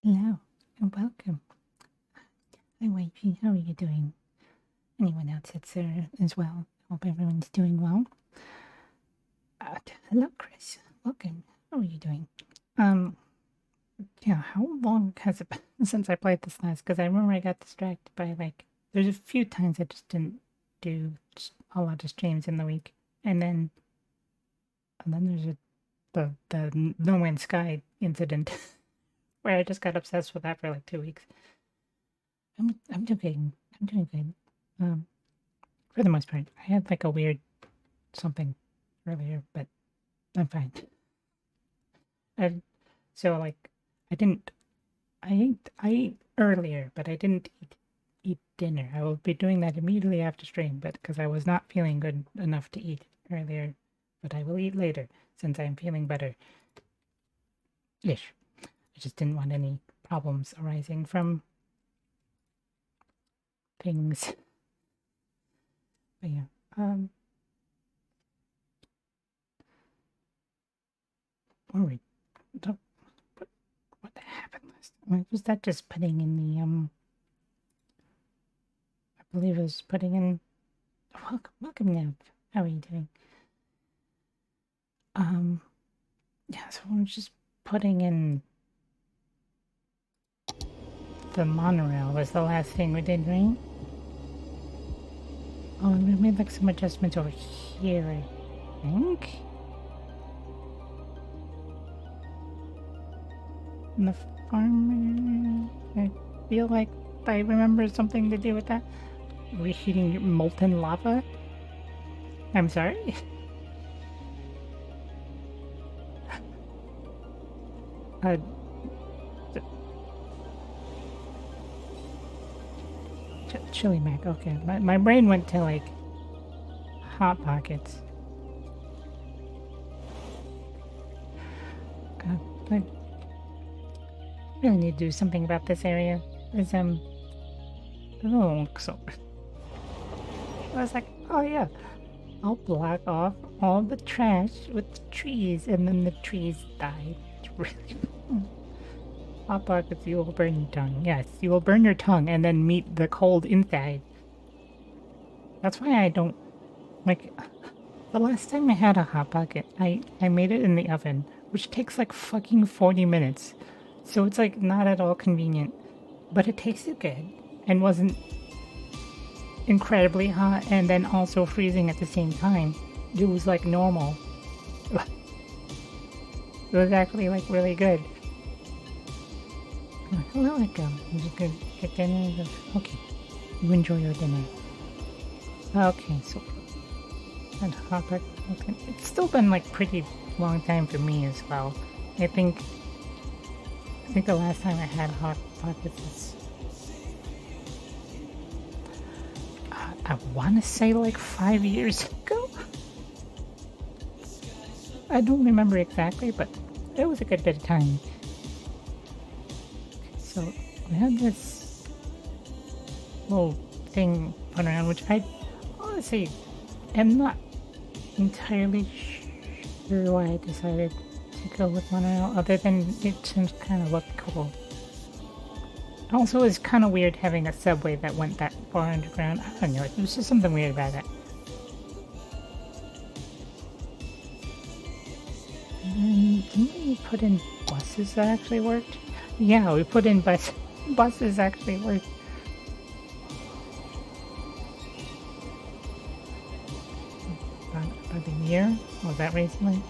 Hello and welcome. Hi, Wifey. How are you doing? Anyone else that's there as well? Hope everyone's doing well. Hello, Chris. Welcome. How are you doing? Yeah. How long has it been since I played this last? Because I remember I got distracted by there's a few times I just didn't do a lot of streams in the week, and then there's the No Man's Sky incident where I just got obsessed with that for like 2 weeks. I'm doing good. For the most part, I had like a weird something earlier, but I'm fine. I ate earlier, but I didn't eat dinner. I will be doing that immediately after stream, but because I was not feeling good enough to eat earlier, but I will eat later since I'm feeling better. Ish. I just didn't want any problems arising from things. But yeah. What happened last time? Was that just putting in the I believe it was putting in welcome Nev. How are you doing? Yeah, so I'm just putting in the monorail was the last thing we did, right? Oh, and we made like some adjustments over here, I think. And the farmer, I feel like I remember something to do with that. Reheating molten lava? I'm sorry? Chili Mac, okay. My brain went to like Hot Pockets. really need to do something about this area. Is it don't look so. I was like, oh yeah, I'll block off all the trash with the trees, and then the trees died. It's really hot pockets. You will burn your tongue. Yes, you will burn your tongue and then meet the cold inside. That's why I don't like. The last time I had a hot pocket, I made it in the oven, which takes like fucking 40 minutes. So it's like not at all convenient, but it tasted good and wasn't incredibly hot and then also freezing at the same time. It was like normal. It was actually like really good. Well, like you just gonna get dinner. Okay, you enjoy your dinner. Okay, so and hot pocket. Okay. It's still been like pretty long time for me as well. I think the last time I had hot pockets was I want to say like 5 years ago. I don't remember exactly, but it was a good bit of time. So we had this little thing put around, which I honestly am not entirely sure why I decided to go with monorail, other than it just kind of looked cool. Also, it's kind of weird having a subway that went that far underground. I don't know, there's just something weird about it. And didn't we put in buses that actually worked? Yeah, we put in buses actually worked. About a year? Was that recently?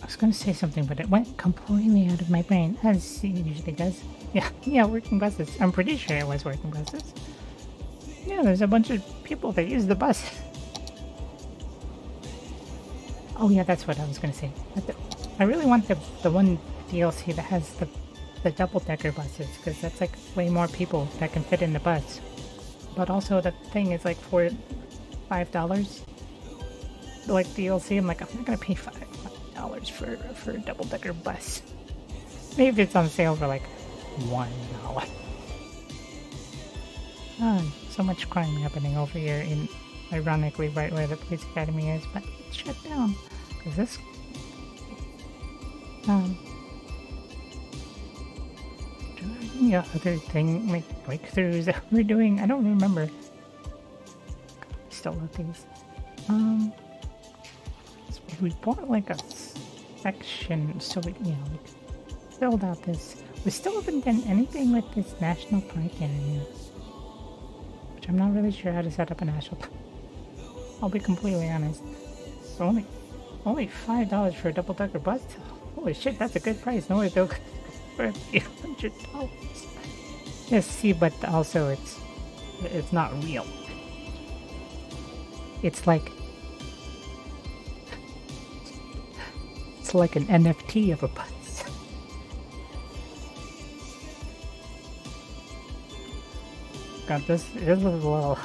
I was gonna say something, but it went completely out of my brain, as it usually does. Yeah, working buses. I'm pretty sure it was working buses. Yeah, there's a bunch of people that use the bus. Oh yeah, that's what I was gonna say. I really want the one DLC that has the double-decker buses, because that's like way more people that can fit in the bus. But also the thing is like for $5, like DLC, I'm like, I'm not gonna pay $5 for a double-decker bus. Maybe if it's on sale for like $1. So much crime happening over here in, ironically, right where the police academy is, but it's shut down. Because this, yeah, other thing, like breakthroughs that we're doing, I don't remember. Still love these. So we bought like a section, so we, you know, we filled out this. We still haven't done anything with this national park area. Which I'm not really sure how to set up a national park. I'll be completely honest. So only $5 for a double-decker bus? Holy shit, that's a good price. No, they'll for a few $100. Yes, see, but also it's not real. It's like an NFT of a bus. God, this is a little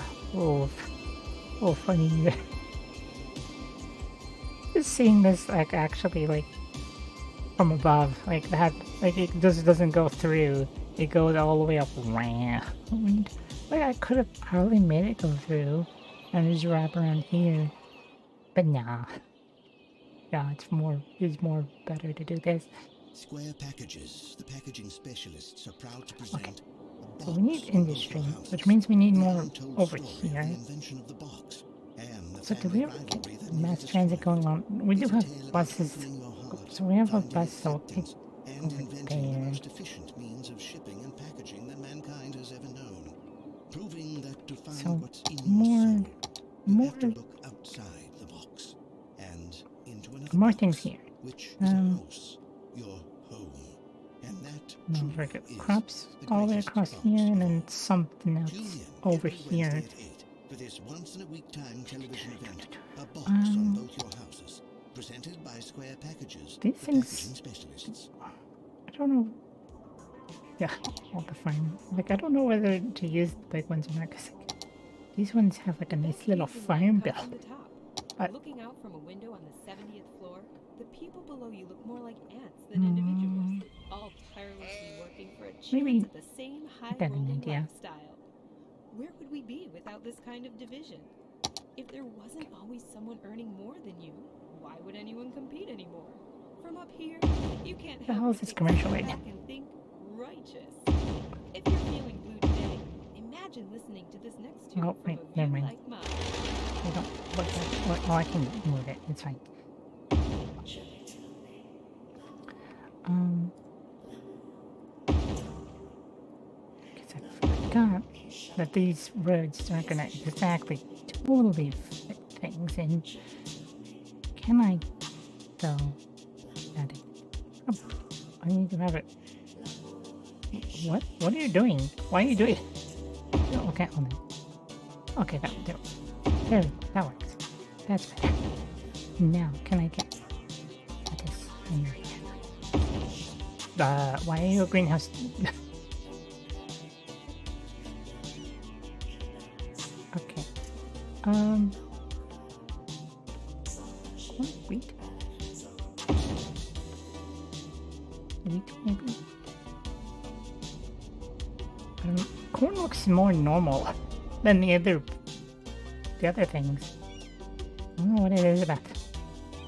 funny. Just seeing this like actually like from above, like that, like it just doesn't go through. It goes all the way up round. Like I could have probably made it go through and just wrap around here, but nah. Yeah, it's more better to do this. Square Packages, the packaging specialists, are proud to present. Okay. So we need industry, which means we need more over here. So do we ever get mass transit going on? We do have buses. So we have a bus that will take over there. So more things here. No, very good. Crops all the way across here, and then something else over here. For this once-in-a-week time television event, a box on both your houses, presented by Square Packages, these things, specialists. I don't know. Yeah, all the fine. Like I don't know whether to use the big ones or not, because like, these ones have like a nice little farm bill. What? Looking out from a window on the 70th floor, the people below you look more like ants than individuals, all tirelessly working for a chance Maybe at the same I got an high-rolling idea. lifestyle. Where would we be without this kind of division? If there wasn't always someone earning more than you, why would anyone compete anymore? From up here, you can't The help hell is but this take a commercial step right now? back and think righteous. If you're feeling blue today, imagine listening to this next tune Oh, from wait, a never view mind. like mine. I don't look like. Oh, I can move it. It's fine. Guess I forgot that these roads aren't gonna exactly totally fit things in. Can I, though? Add it. Oh, I need to have it. What? What are you doing? Why are you doing it? Oh, okay, hold on. Okay, there, that works. That's better. Now, can I get this in your hand? Why are you a greenhouse? Okay. Wheat? Wheat, maybe? Corn looks more normal than the other things. I don't know what it is about.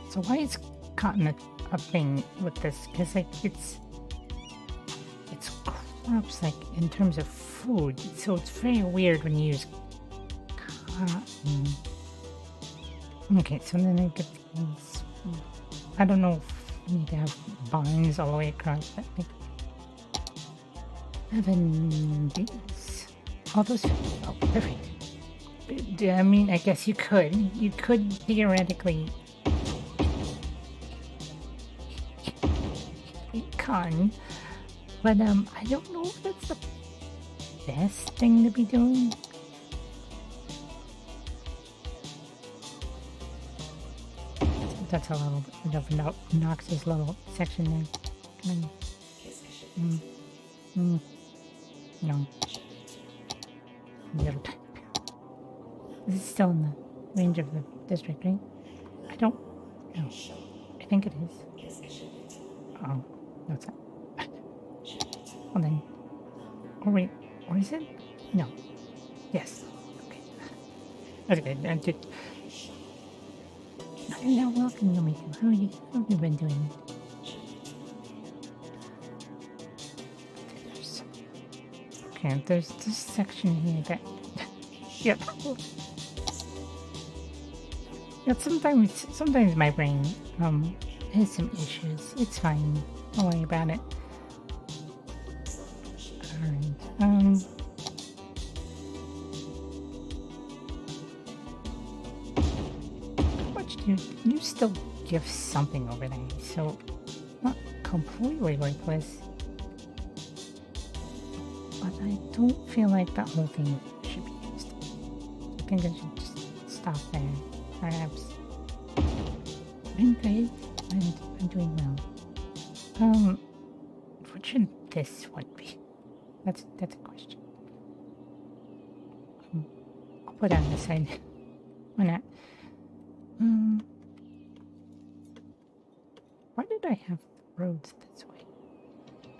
So why is cotton a thing with this? Because like it's crops like in terms of food, so it's very weird when you use cotton. Okay, so then I get these. I don't know if we need to have vines all the way across, but like 7 these. All those. Oh, perfect. I mean, I guess you could. You could theoretically cotton, but I don't know if that's the best thing to be doing. That's a little bit of an obnoxious little section there. No. Little tiny. This is still in the range of the district, right? I don't know. I think it is. Oh, no, it's not. Well then. Or wait, or is it? No. Yes. Okay. That's good. Now, welcome to me. How have you been doing? Okay, there's this section here that. Yep. Yeah, sometimes my brain has some issues. It's fine. Don't worry about it. Alright. How much do you still give something over there? So not completely worthless. But I don't feel like that whole thing should be used. I think I should just stop there. Perhaps. I'm great, and I'm doing well. What should this one be? That's a question. I'll put it on the side. Why not? Why did I have roads this way?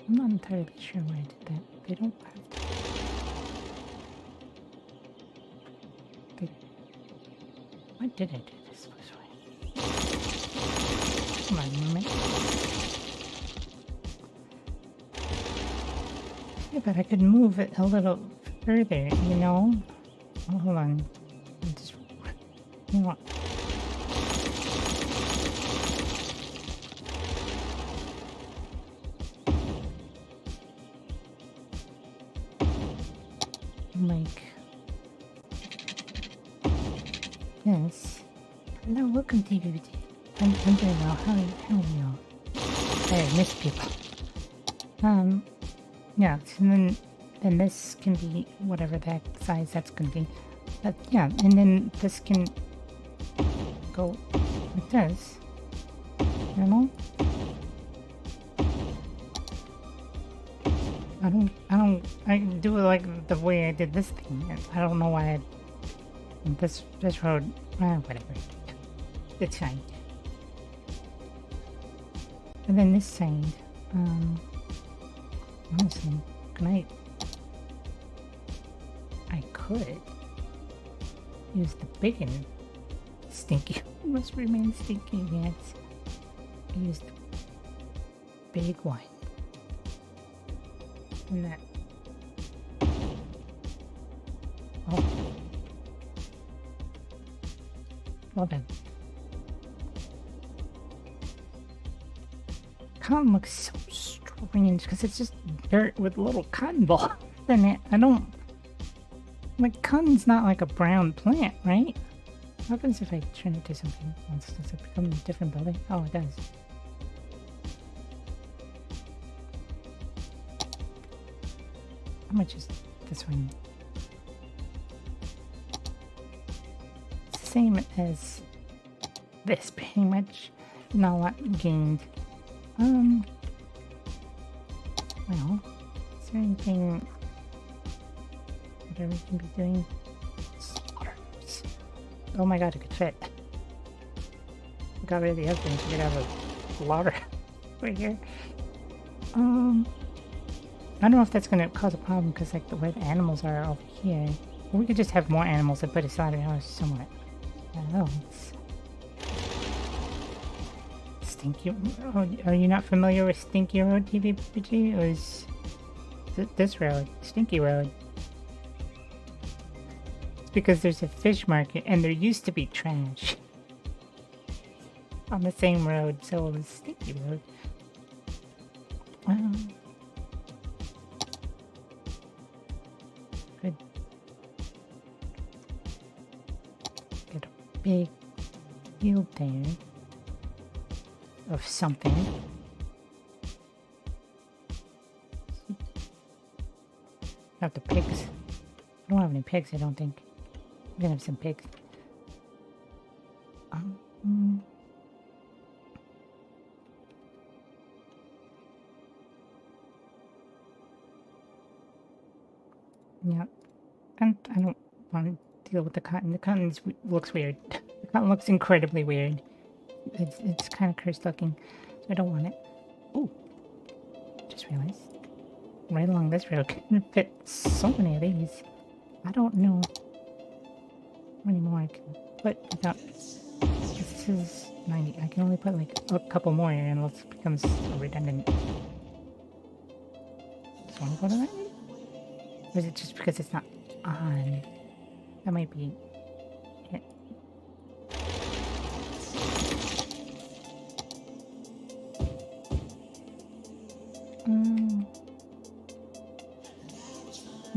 I'm not entirely sure why I did that. They don't have to. Why did I do this way? Come on, a moment. Yeah, but I could move it a little further, you know? Oh, hold on. You know what? Like this. Hello, welcome to BBT. I'm doing well. How are you all? I miss people. Yeah, so then this can be whatever that size that's gonna be. But yeah, and then this can go like this. You know? I do it like the way I did this thing. I don't know why this road, whatever. It's fine. And then this side, honestly, can I could use the big and stinky. Must remain stinky, yes. Use the big one. And that. Oh. Well done. Cotton looks so strange because it's just dirt with little cotton balls in it. I don't. Like, cotton's not like a brown plant, right? What happens if I turn it to something else? Does it become a different building? Oh, it does. How much is this one? It's the same as this, pretty much. Not a lot gained. Well, is there anything that we can be doing? Slaughters. Oh my god, it could fit. We got rid of the other things, we could have a slaughter right here. I don't know if that's gonna cause a problem because like the way the animals are over here. Or we could just have more animals and put a slaughterhouse somewhat. I don't know. Stinky. Oh, are you not familiar with Stinky Road, TVPG? Or is this road? Stinky Road. It's because there's a fish market and there used to be trash on the same road, so it was Stinky Road. Could get a big field there of something. Not the pigs. I don't have any pigs, I don't think. I'm gonna have some pigs. Yeah, and I don't want to deal with the cotton. The cotton looks weird. The cotton looks incredibly weird. It's kind of cursed looking, so I don't want it. Ooh, just realized. Right along this road can fit so many of these. I don't know how many more I can put without... This is 90. I can only put like a couple more here unless it becomes redundant. Just want to go to 90? Or is it just because it's not on? That might be it.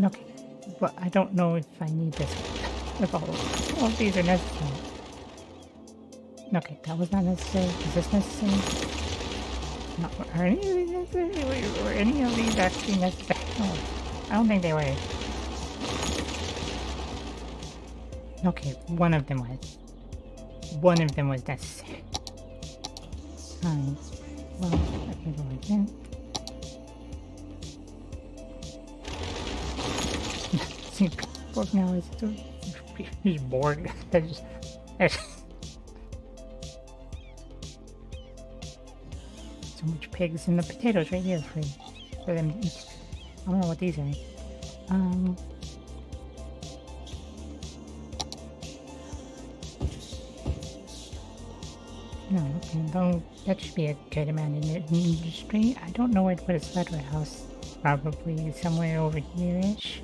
Okay, but I don't know if I need this one. If all of these are necessary. Okay, that was not necessary. Is this necessary? No, are any of these necessary? Were any of these actually necessary? No, I don't think they were. Okay, one of them was. One of them was necessary. Fine. Well, I can go like that. See, book now is he's bored. There's so much pigs and the potatoes right here for them to eat. I don't know what these are. No, okay, though that should be a good amount in the industry. I don't know where to put a slaughterhouse. Probably somewhere over here-ish.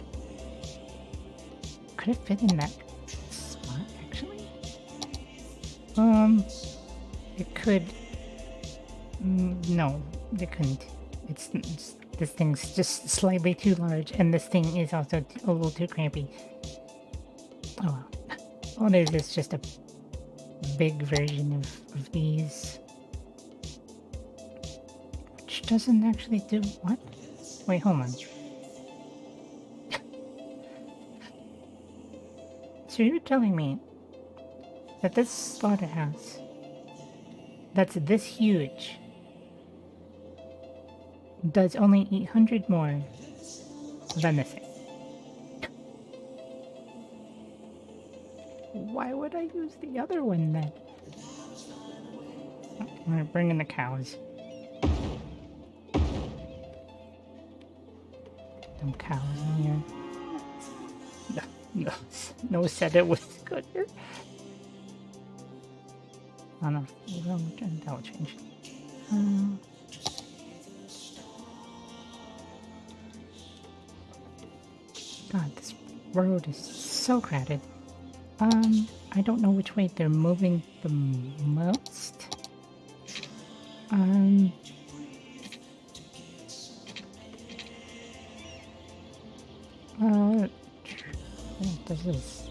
Could it fit in that spot, actually? It could... no, it couldn't. It's this thing's just slightly too large, and this thing is also a little too crampy. Oh well. All it is just a big version of these. Which doesn't actually do... what? Wait, hold on. So you're telling me that this slaughterhouse that's this huge does only 800 more than this thing? Why would I use the other one then? Alright, bring in the cows. Them cows in here. No said it was good. Oh no, that will change. God, this road is so crowded. I don't know which way they're moving the most. This is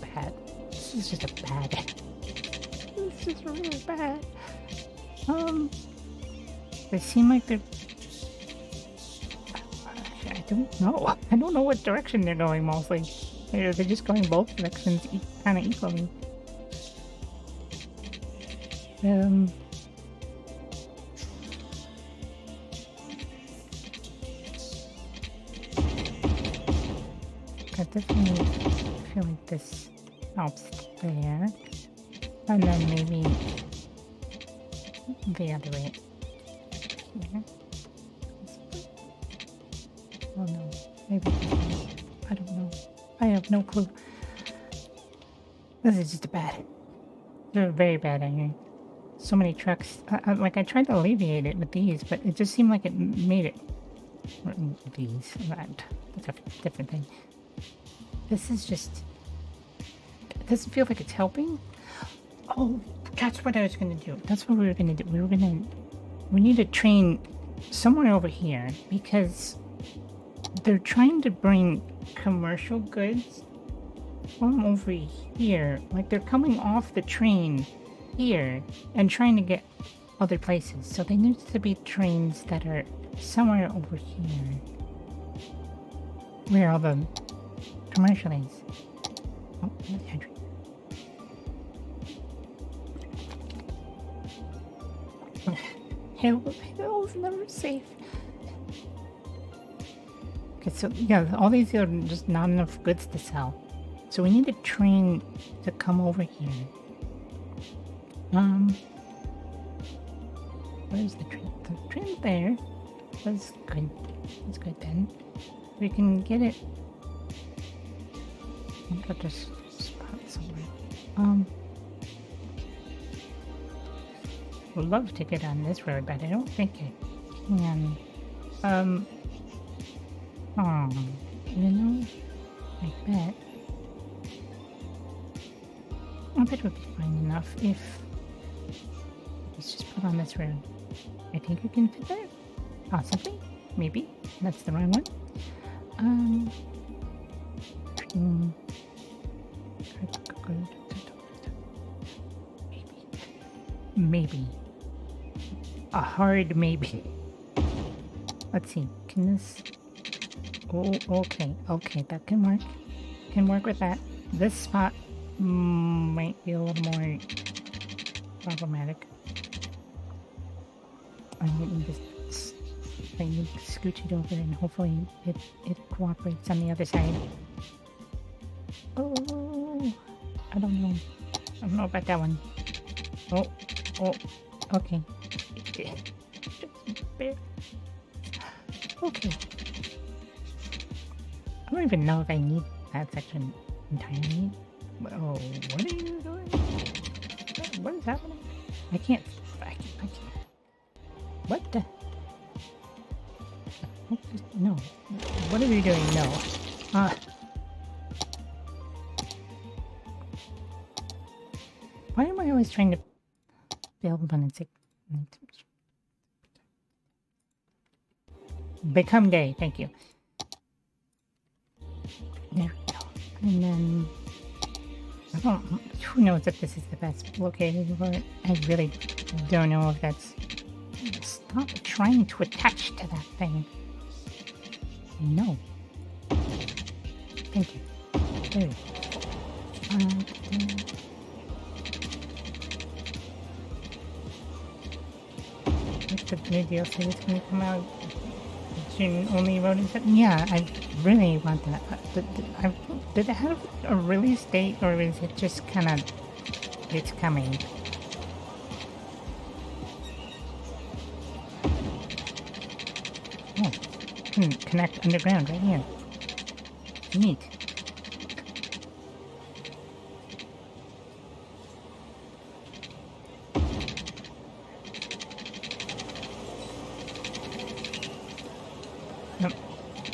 bad. This is just a bad. This is really bad. They seem like they're. I don't know. I don't know what direction they're going mostly. They're just going both directions kind of equally. I definitely feel like this helps there. And then maybe the other way. Yeah. Oh no, maybe I don't know. I have no clue. This is just they're very bad area. So many trucks. Like I tried to alleviate it with these, but it just seemed like it made it. These, that's a different thing. This is just. It doesn't feel like it's helping. Oh, that's what I was gonna do. That's what we were gonna do. We need to train somewhere over here because they're trying to bring commercial goods from over here. Like they're coming off the train here and trying to get other places. So there needs to be trains that are somewhere over here where all the commercial is. Oh, there's the entry. Hell's never safe. Okay, so yeah, all these are just not enough goods to sell. So we need a train to come over here. Where's the train? The train's there. That's good. That's good then. We can get it. I've got this spot somewhere. Would love to get on this road, but I don't think I can. You know, I bet it would be fine enough if it's just put on this road. I think you can fit there. Possibly. Maybe. That's the wrong one. Maybe. A hard maybe. Let's see. Can this... Oh, okay. Okay, that can work. Can work with that. This spot might be a little more problematic. I need to scooch it over and hopefully it cooperates on the other side. Oh, I don't know. I don't know about that one. Oh, okay. Okay. I don't even know if I need that section entirely. Oh, what are you doing? What is happening? I can't. What the? No. What are we doing? No. Why am I always trying to build when it's like... Become day, thank you. There we go. And then... who knows if this is the best located for it? I really don't know if that's... Stop trying to attach to that thing. No. Thank you. There we go. What's the new DLC that's going to come out? June only rodents? Yeah, I really want that. Did it have a release date or is it just kind of... It's coming? Oh, can connect underground right here. Neat.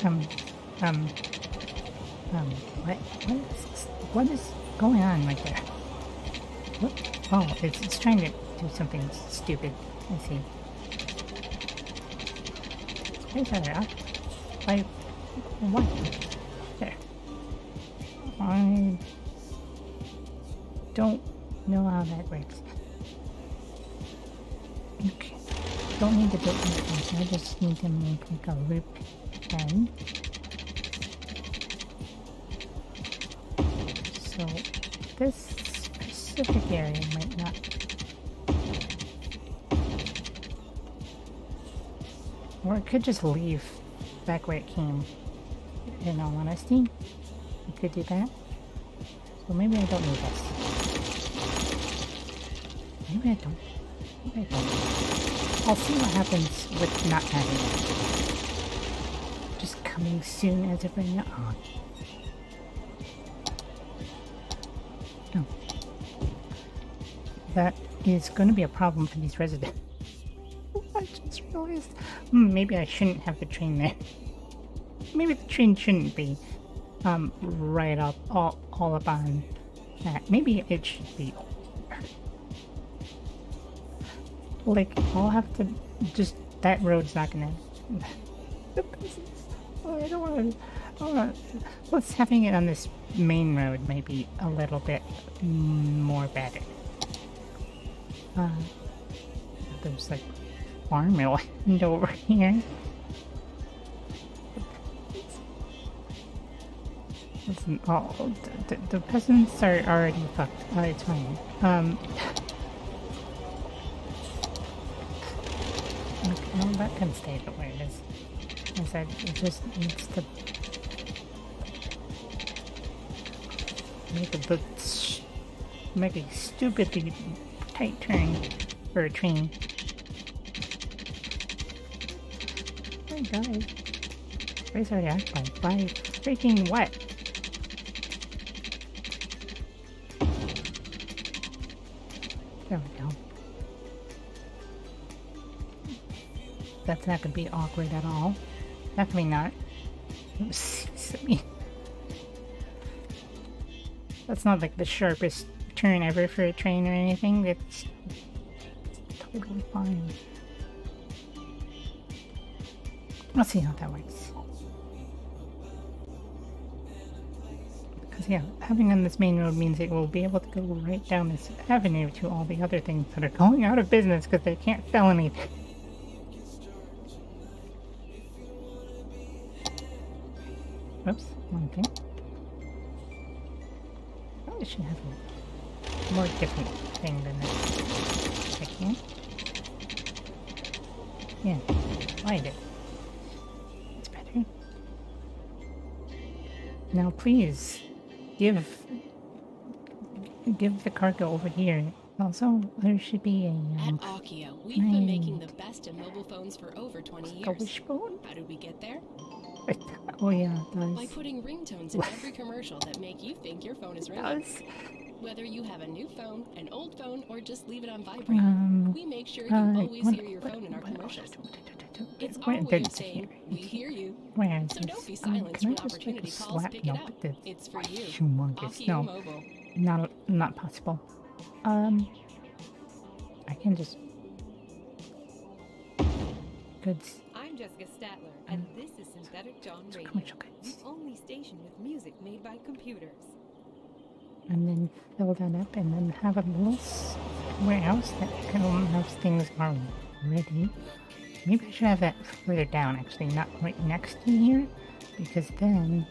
Um, um, what is going on right there? What? Oh, it's trying to do something stupid. I see. Where's that at? What? There. I don't know how that works. Okay. Don't need to build anything. I just need to make like a loop end. So this specific area might not. Or it could just leave back where it came. In all honesty, I could do that. So maybe I don't need this. Maybe I don't. Maybe I don't. I'll see what happens with not having it. Just coming soon as of right now. Oh. No. That is going to be a problem for these residents. I just realized maybe I shouldn't have the train there. Maybe the train shouldn't be right up all up on that. Maybe it should be like I'll have to just that road's not gonna I don't want to let's having it on this main road might be a little bit more better. There's like farmland over here. Listen, oh, the peasants are already fucked. Oh, it's fine. Okay, well, that can stay the way it is. I said, it just needs to make a stupidly tight turn for a train. Oh my god. Where's our react by freaking what? There we go. That's not gonna be awkward at all. Definitely not. That's not like the sharpest turn ever for a train or anything. It's totally fine. Let's see how that works. Because yeah, having on this main road means it will be able to go right down this avenue to all the other things that are going out of business because they can't sell anything. Oops, one thing. Probably should have a more different thing than this. I can't. Yeah, slide it. It's better. Now please, give the cargo over here. Also, there should be a At Akia, we've been making the best in mobile phones for over 20 years. a wishbone? How did we get there? Oh yeah, it does. By putting ringtones in every commercial that make you think your phone is ringing. Whether you have a new phone, an old phone, or just leave it on vibrate, we make sure you always hear your phone in our commercials. It's our way of saying, we hear you. Where is So this? don't be silenced Can I when just take a opportunity calls, slap? pick No, it up. but It's for you. humongous. Akia No, Mobile. not possible. I can just goods. I'm Jessica Statler, and this is Synthetic John Radio, Commercial the goods. only station with music made by computers. And then fill that up and then have a little warehouse that has things already. Maybe I should have that further down actually, not right next to here, because then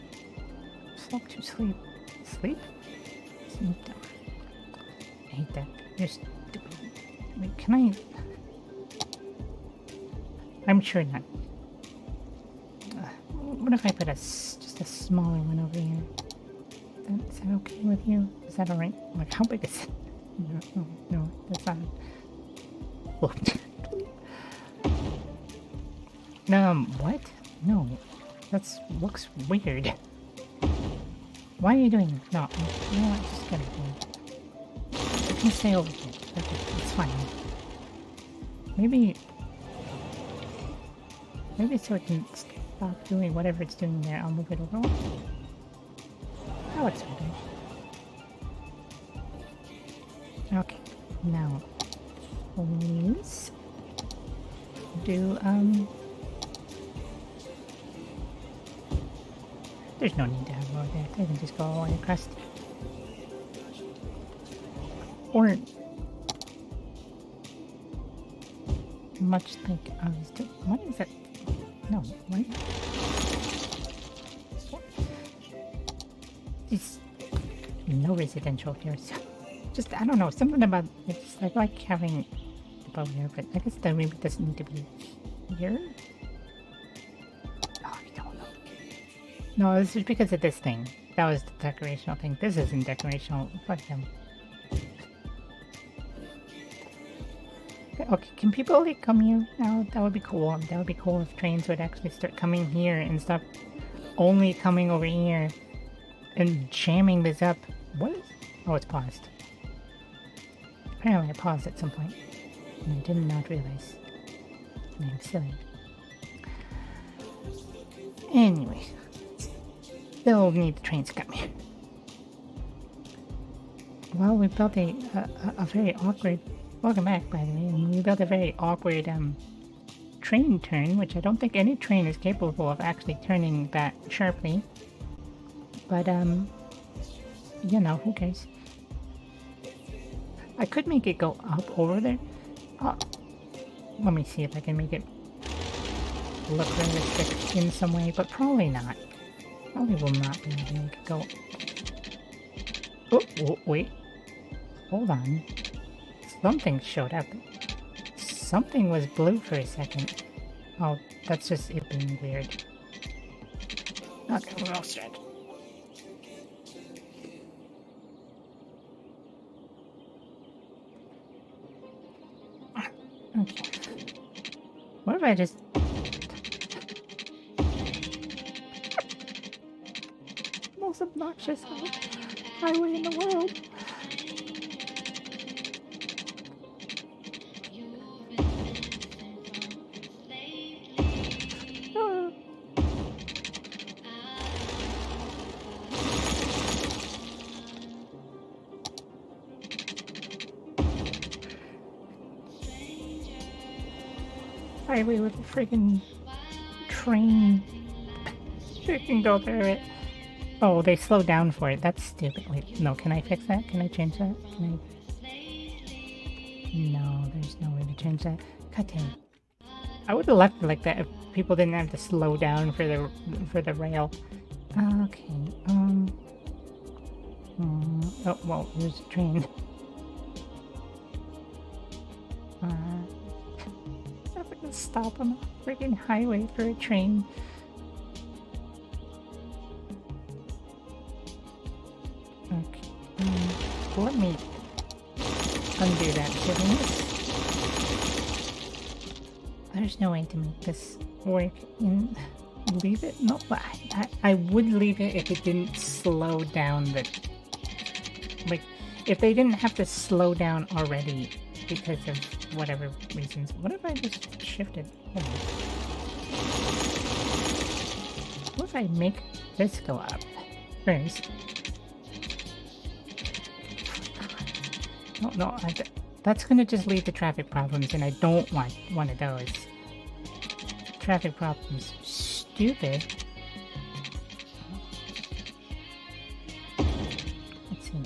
sleep to sleep. Sleep? Sleep down. I hate that. You're stupid. Wait, can I? I'm sure not. What if I put just a smaller one over here? Is that okay with you? Is that alright? Like, how big is it? No, that's not. Oh. What? No. That's looks weird. Why are you doing this? No, you know what? Just get it. You can stay over here. Okay, it's fine. Maybe so it can stop doing whatever it's doing there. I'll move it over. Oh, it's okay. Okay, now please do there's no need to have more there. They can just go all the way across. Or much like I was doing. What is that? No, what? It's no residential here, so just I don't know, something about it's I like having the boat here, but I guess that maybe it doesn't need to be here. Oh, I don't know. No, this is because of this thing. That was the decorational thing. This isn't decorational. Fuck him. Okay, can people like come here now? That would be cool. That would be cool if trains would actually start coming here and stop only coming over here and jamming this up. What is... Oh, it's paused. Apparently I paused at some point. And I did not realize. I'm silly. Anyway. They'll need the trains to come here. Well, we built a very awkward... Welcome back, by the way. And we built a very awkward train turn, which I don't think any train is capable of actually turning that sharply. But, you know, who cares? I could make it go up over there. Let me see if I can make it look realistic in some way, but probably not. Probably will not be able to make it go... Oh, wait. Hold on. Something showed up. Something was blue for a second. Oh, that's just it being weird. Okay, we're all set. Okay. What if I just... Most obnoxious highway in the world. Highway with a friggin' train. You can go through it. Oh, they slow down for it. That's stupid. Wait, no, can I fix that? Can I change that? Can I... No, there's no way to change that. God damn. I would have left it like that if people didn't have to slow down for the rail. Okay, oh, well, there's a train. Stop on the freaking highway for a train. Okay, let me undo that. There's no way to make this work in... Leave it? No, but I would leave it if it didn't slow down the... Like, if they didn't have to slow down already because of whatever reasons. What if I just shifted? What if I make this go up first? No, that's gonna just lead to traffic problems, and I don't want one of those. Traffic problems. Stupid. Let's see.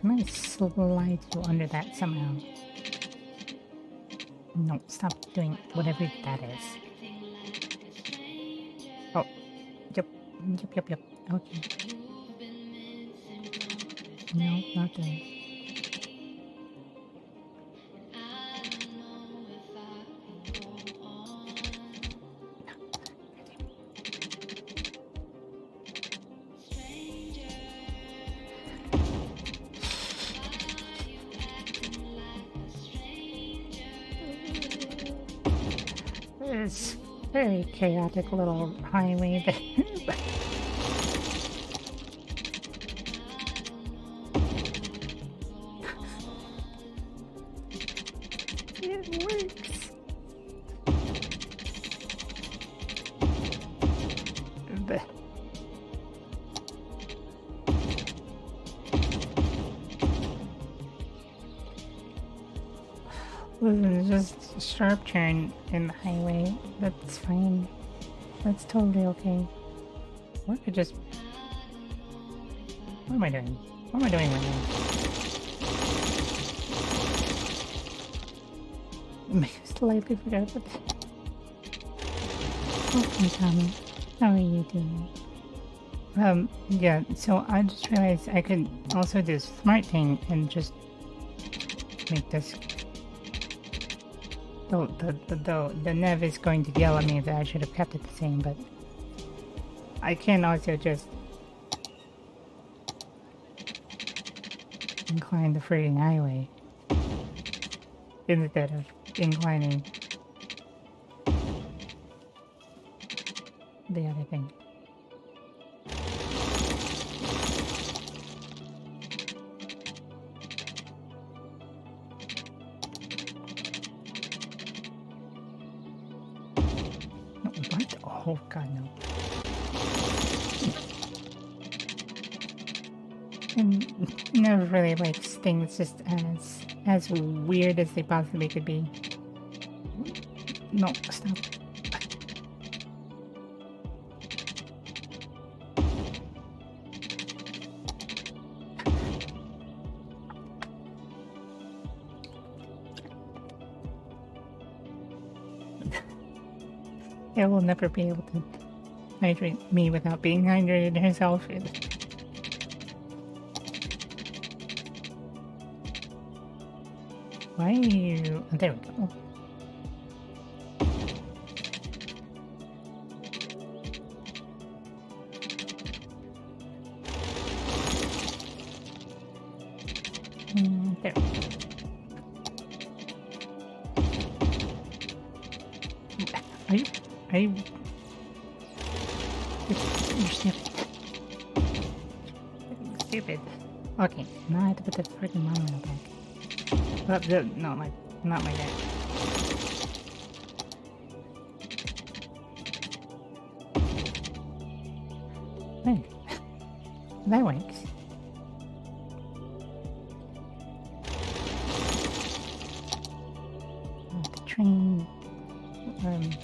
Can I slide you under that somehow? No, stop doing whatever that is. Oh, yep. Okay. No, not there. this very chaotic little highway there. It works. But listen, just a sharp turn in the highway. That's fine. That's totally okay. Or I could just... What am I doing? What am I doing right now? I slightly forgot about that. Welcome, Tommy. How are you doing? Yeah, so I just realized I could also do a smart thing and just make this... The Nev is going to yell at me that I should have kept it the same, but I can also just incline the freaking highway instead of inclining the other thing. No, what? Oh god, no. And never really likes things just as weird as they possibly could be. No, stop. It will never be able to hydrate me without being hydrated herself. Why are you... Oh, there we go. There. Are you... You're stupid. Stupid. Okay, now I have to put the freaking monorail back. No, not like that. There. That works. The train, look around.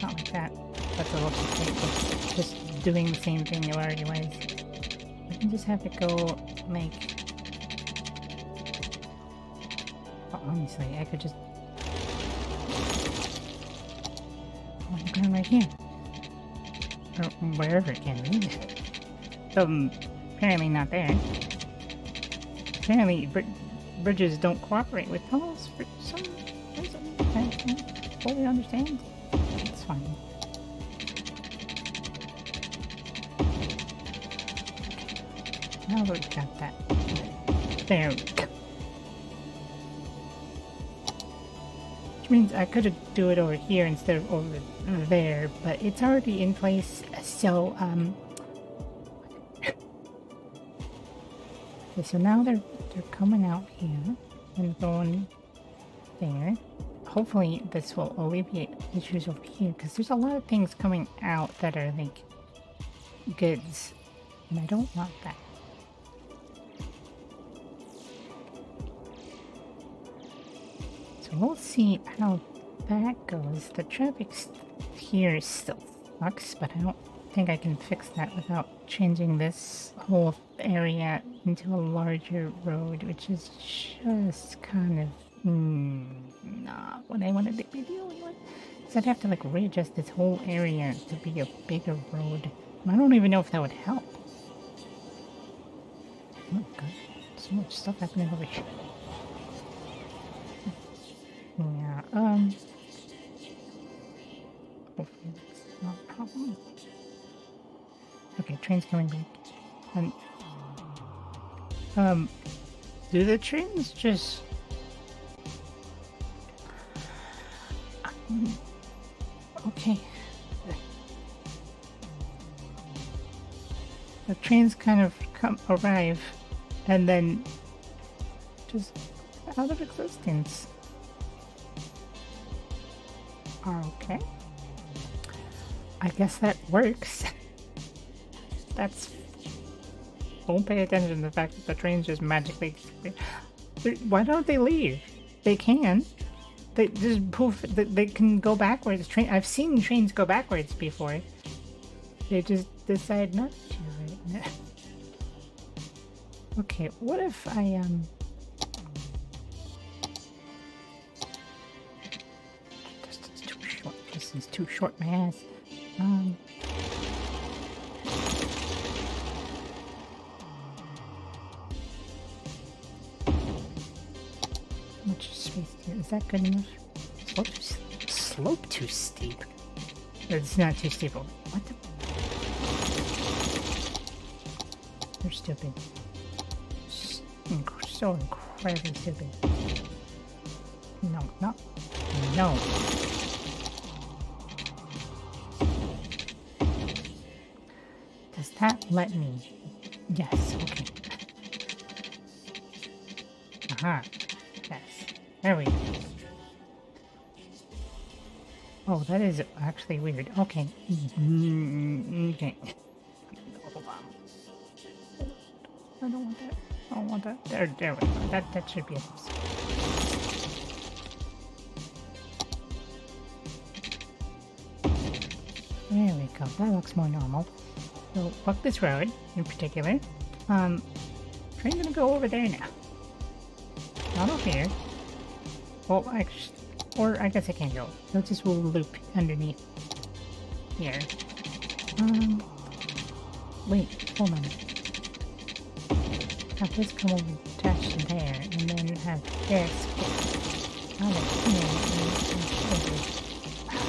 Not like that. That's a little bit just doing the same thing it already was. I can just have it go, like... Oh, honestly, I could just... Oh, I'm going right here. Or wherever it can be. Apparently not there. Apparently, bridges don't cooperate with tunnels for some reason. I don't fully understand. It's fine. Now we got that. There we go. Which means I could do it over here instead of over there, but it's already in place, so, okay, so now they're coming out here and going there. Hopefully this will alleviate issues over here, because there's a lot of things coming out that are, like, goods, and I don't want that. So we'll see how that goes. The traffic here still sucks, but I don't think I can fix that without changing this whole area into a larger road, which is just kind of not what I wanted to be dealing with. So I'd have to like readjust this whole area to be a bigger road. And I don't even know if that would help. Oh god, so much stuff happening over here. Yeah, hopefully that's not a problem. Okay, train's coming back. And, do the trains just the trains kind of arrive and then just out of existence. Okay. I guess that works. That's... Don't pay attention to the fact that the trains just magically... Why don't they leave? They can. They just poof. They can go backwards. I've seen trains go backwards before. They just decide not to right now. Okay, what if I Distance too short. Distance too short, my ass. How much space here? Is that good enough? Slope too steep. It's not too steep. What the? You're stupid. So incredibly stupid. No, no, no. Does that let me? Yes, okay. Aha. Yes. There we go. Oh, that is actually weird. Okay. Okay. I don't want that. I don't want that. There we go. That should be it. There we go. That looks more normal. So, fuck this road in particular. Train's gonna go over there now. Not over here. Well, actually, or I guess I can't go. It'll just will loop underneath here. Wait, hold on. Have this come over attached to there, and then have this get out of here.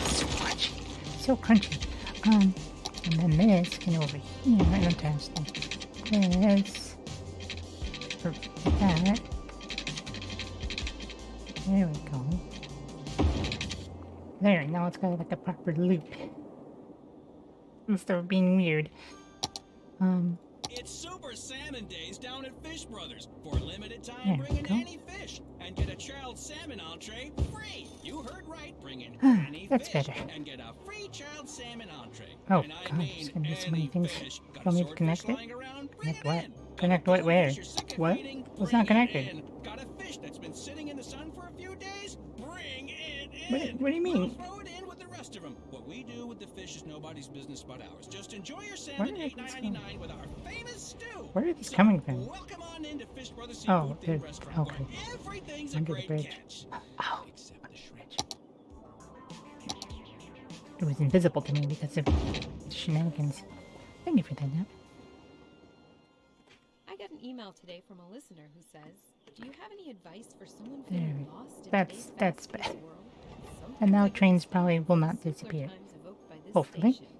So crunchy. So crunchy. And then this can over here and attach to this. Or that. There we go. There, now it's got like a proper loop. Instead of being weird. It's Super Salmon Days down at Fish Brothers. For a limited time, bring in any fish and get a child salmon entree free. You heard right, bring in any That's fish better. and get a free child salmon entree. Oh, and I God, mean there's gonna be so many any things. fish. Got Want me a to connect swordfish it? lying around? Bring Connect it what? in. Got Connect a what? Where? goldfish you're sick of What? eating? What's Bring not it connected? in. Got a fish that's been sitting in the sun for a few days? Bring it in. What do you mean? We'll throw it in with the rest of them. What we do with the fish is nobody's business but ours. Just enjoy your salmon $8.99 with our famous stew. Where are these So, coming from? welcome on into Fish Brothers Oh, Seafood they're... Themed Restaurant Okay. where everything's a Under the great bridge. catch. Ow. Except the shrimp. It was invisible to me because of shenanigans. Thank you for that, Nap. I got an email today from a listener who says, "Do you have any advice for someone There. feeling lost in That's today's bad. fast-paced world? And now Sometimes trains I probably find will not simpler disappear. times evoked by this Hopefully. station."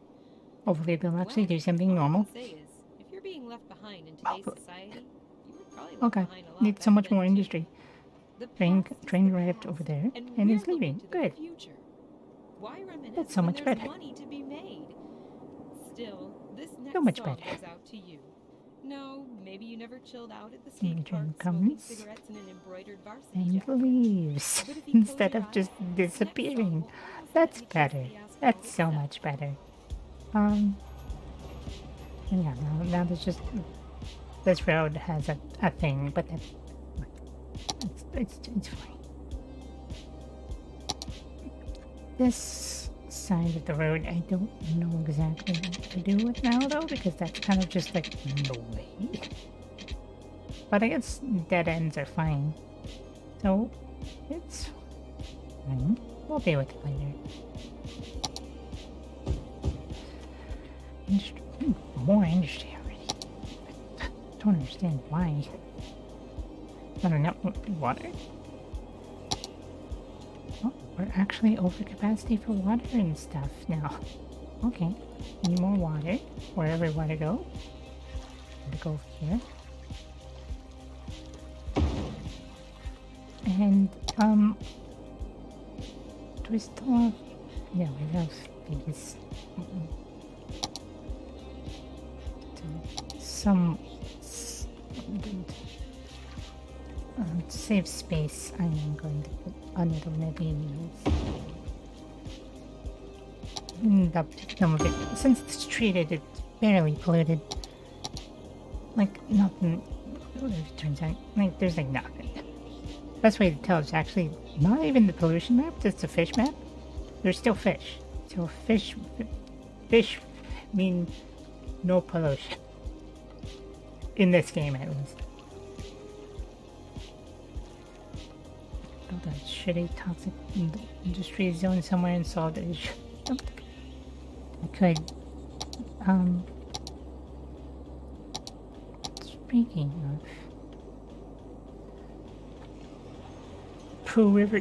Hopefully they'll actually do something All I normal. can say is, if you're being left behind in today's Hopefully. society, you were probably left Okay, behind a lot need so back much then, more too. industry. The Train past is arrived the over past, there and and we're is leaving. looking to the Good. future. Why reminisce That's so when much there's better. money to be made? Still, this next much song better. goes out to you. No, maybe you never chilled out at the And skate train park smoking comes cigarettes in an embroidered varsity and jacket. leaves But if you close instead your of just eyes, this next song disappearing. will almost That's let you taste better. the asphalt That's so itself. much better. And yeah, now there's just this road has a thing, but it's fine. This side of the road, I don't know exactly what to do with now though, because that's kind of just like the way. But I guess dead ends are fine, so it's fine. We'll deal with it later. More industry already. I don't understand why. Not enough water? Oh, we're actually over capacity for water and stuff now. Okay, need more water. Wherever we want to go. I'm gonna go over here. And, do we still have... Yeah, we have these. some save space. I am going to put another Nebians. Some of it, since it's treated, it's barely polluted. Like nothing. It turns out, like there's like nothing. Best way to tell is actually not even the pollution map. It's the fish map. There's still fish. So fish mean no pollution in this game, at least. Build a shitty toxic industry zone somewhere and solve the issue. I could. Speaking of Pooh River,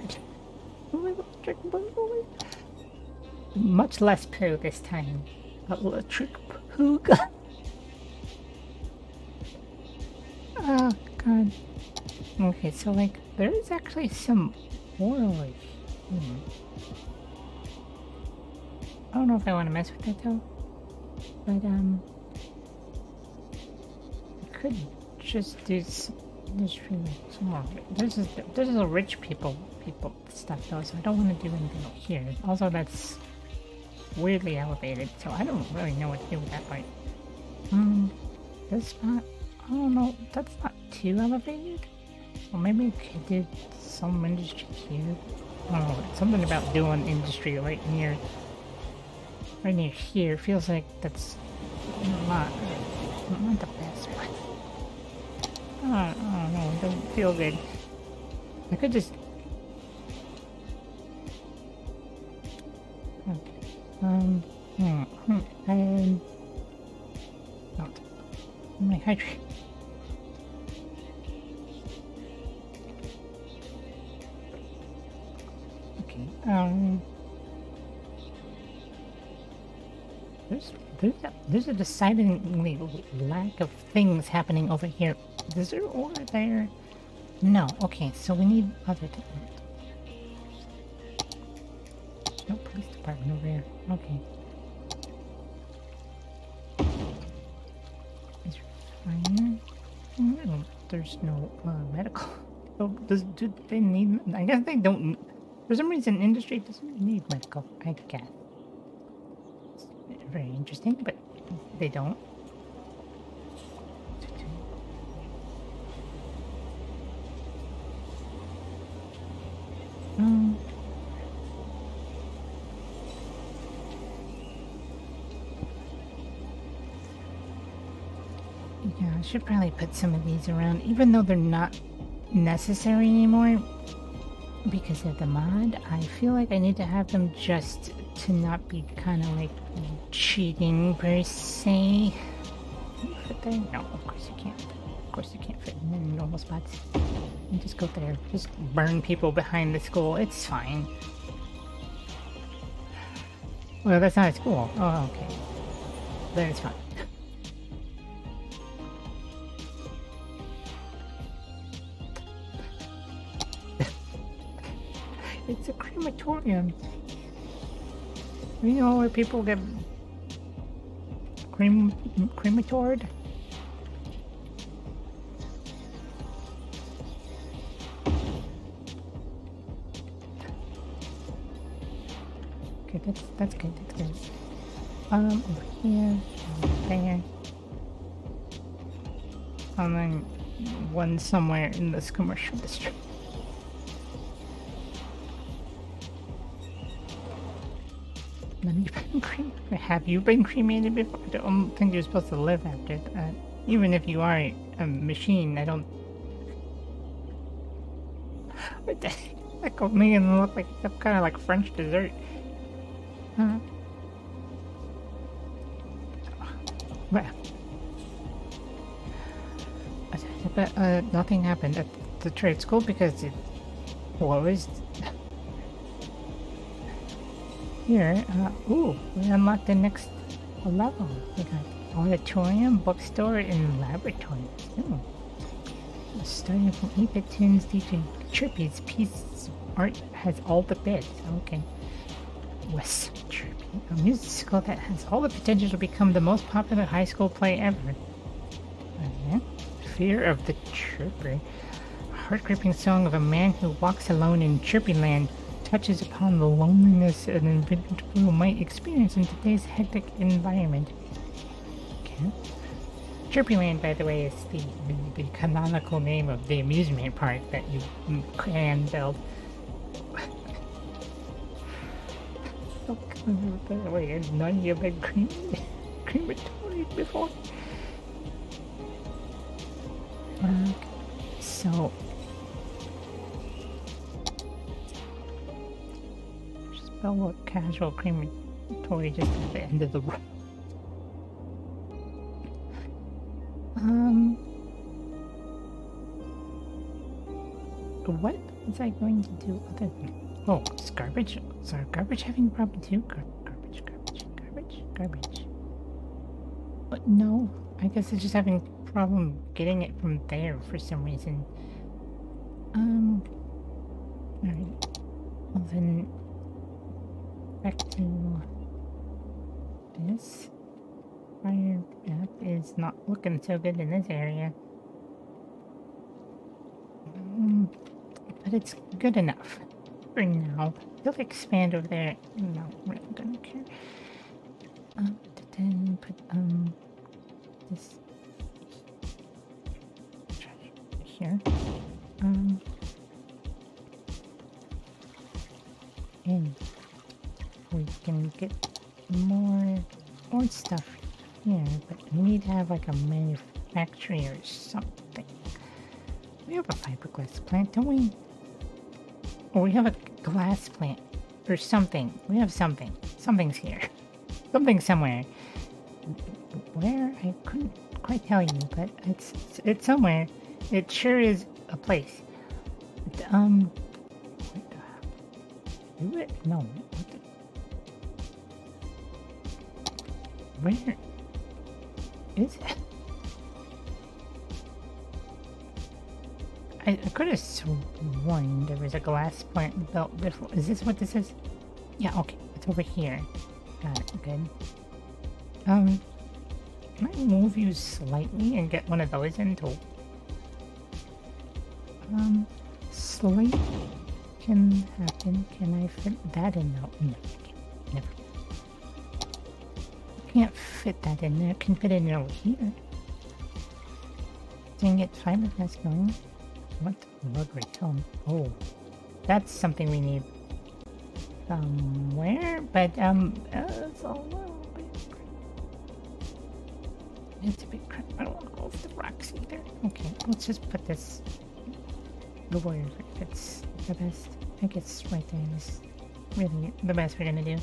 much less poo this time. Electric poo gun. Oh god. Okay, so like there is actually some oil here. I don't know if I want to mess with that though. But I could just do some more. This is a rich people stuff though, so I don't want to do anything here. Also, that's weirdly elevated, so I don't really know what to do with that part. This spot, I don't know, that's not too elevated. Or maybe we could do some industry here. I don't know, something about doing industry right near here feels like that's not the best one. I don't know, it doesn't feel good. I could just... and... not. My hydrate. Okay, there's a decidedly lack of things happening over here. Is there ore there? No. Okay, so we need other no police department over here. Okay. Is there fire? There's no medical. Oh, do they need? I guess they don't. For some reason, industry doesn't need medical. I guess. Very interesting, but they don't. Yeah, I should probably put some of these around, even though they're not necessary anymore. Because of the mod, I feel like I need to have them just to not be kind of like cheating per se. Can you fit there? No, of course you can't. Of course you can't fit in normal spots. You just go there. Just burn people behind the school. It's fine. Well, that's not a school. Oh, okay. Then it's fine. It's a crematorium. You know where people get crematored? Okay, that's good. That's good. Over here, over there, and then one somewhere in this commercial district. Have you been cremated before? I don't think you're supposed to live after that. Even if you are a machine, I don't... That got me and look like some kind of like French dessert. Well, but nothing happened at the trade school because it closed. Here, ooh, we unlocked the next level. We got auditorium, bookstore, and laboratory. Ooh. Starting from 8-bit tunes, DJ Chirpy's piece art has all the bits. Okay. West Chirpy, a musical that has all the potential to become the most popular high school play ever. Fear of the Chirper. A heart-gripping song of a man who walks alone in Chirpy Land touches upon the loneliness an individual might experience in today's hectic environment. Okay. Chirpy Land, by the way, is the canonical name of the amusement park that you can build. So clever, by the way, and none of you have been crematoried before. Okay, so spell a casual crematory just at the end of the road. What was I going to do other than... Oh, it's garbage? Is our garbage having a problem too? Garbage. But no, I guess it's just having a problem getting it from there for some reason. Alright. Well then, back to this. Fire path is not looking so good in this area. But it's good enough for now. They'll expand over there. No, we're not gonna care. Then put this here. And we can get more stuff here, but we need to have like a manufacturing or something. We have a fiberglass plant, don't we? Or we have a glass plant or something. We have something. Something's here. Something somewhere. Where? I couldn't quite tell you, but it's somewhere. It sure is a place. Do it? No. Where is it? I could have sworn there was a glass plant built before. Is this what this is? Yeah, okay. It's over here. Got it. Good. Can I move you slightly and get one of those into... slight can happen. Can I fit that in? No, never. Can't fit that in there. Can fit it in over here. Dang it, fiberglass going. What rotary cone? Oh, that's something we need somewhere, but it's a little bit. It's a bit crap. I don't want to go off the rocks either. Okay, let's just put this over if it's the best. I think it's right there. Is really the best we're gonna do.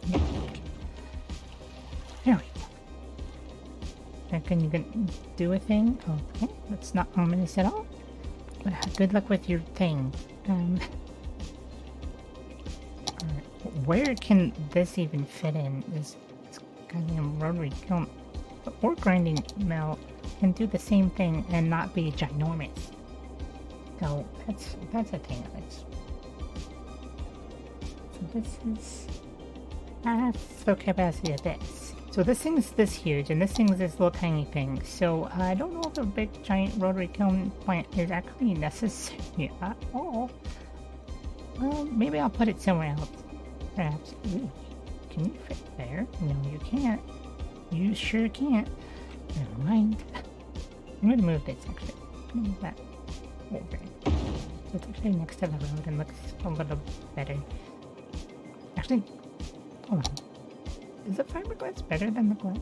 Yeah. There we go. Can you do a thing? Okay, that's not ominous at all. But good luck with your thing. Where can this even fit in? This goddamn rotary kiln. The ore grinding mill can do the same thing and not be ginormous. So that's a thing of it. So this is half the capacity of this. So this thing's this huge, and this thing's this little tiny thing. So I don't know if a big giant rotary kiln plant is actually necessary at all. Well, maybe I'll put it somewhere else. Perhaps. Ooh, can you fit there? No, you can't. You sure can't. Never mind. I'm gonna move this actually. I'm gonna move that over. So it's actually next to the road and looks a little better. Actually, hold on. Is the fiberglass better than the glass?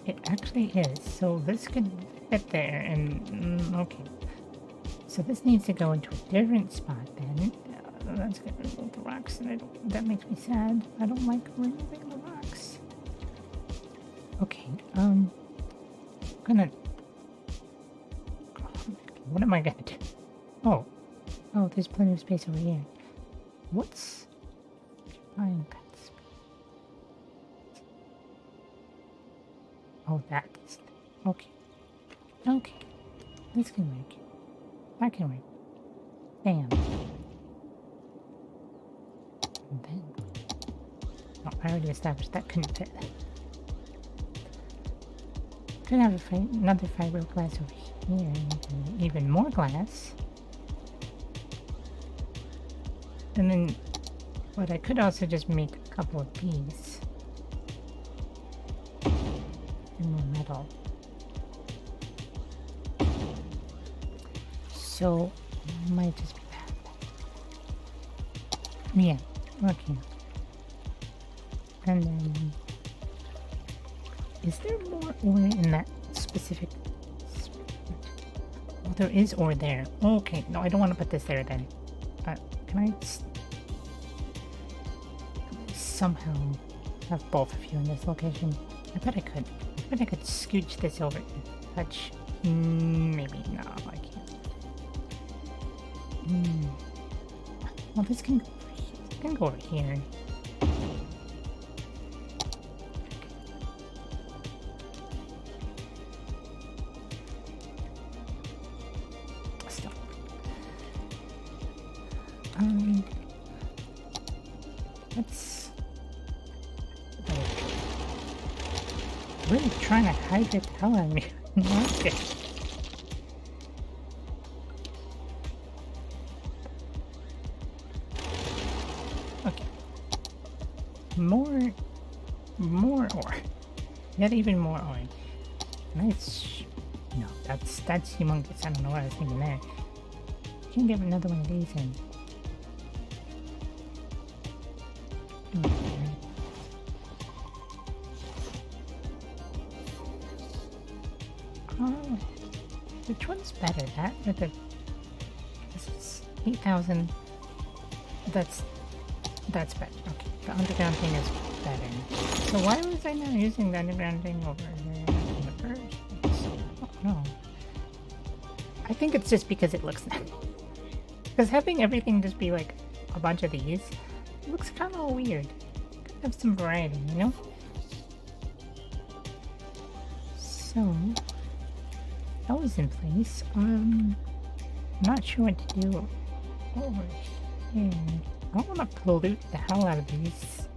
It actually is. So this could fit there and okay. So this needs to go into a different spot then. That's gonna remove the rocks and that makes me sad. I don't like removing the rocks. Okay, what am I gonna do? Oh, there's plenty of space over here. What's behind that space? Oh, that's okay. Okay, this can work. That can work. Bam. And then, oh, I already established that couldn't fit. could have another fiberglass over here, and even more glass. And then, but I could also just make a couple of these. And more metal. So, might just be that. Yeah, okay. And then, is there more ore in that specific? Well, there is ore there. Okay, no, I don't want to put this there then. Can I somehow have both of you in this location? I bet I could. I bet I could scooch this over and touch. Maybe. No, I can't. Well, this can go over here. Stop. Let's really trying to hide it the hell out of me. Okay. Okay. More ore. Yet even more ore. Nice. No, that's humongous. I don't know what I was thinking there. Can't get another one of these in. Okay. Oh, which one's better? That or the? This is 8,000. That's better. Okay, the underground thing is better. So why was I not using the underground thing over here in the first place? Oh no. I think it's just because it looks nice. Because having everything just be like a bunch of these looks kind of weird. Could have some variety, you know? So that was in place. Not sure what to do over here. I don't want to pollute the hell out of these.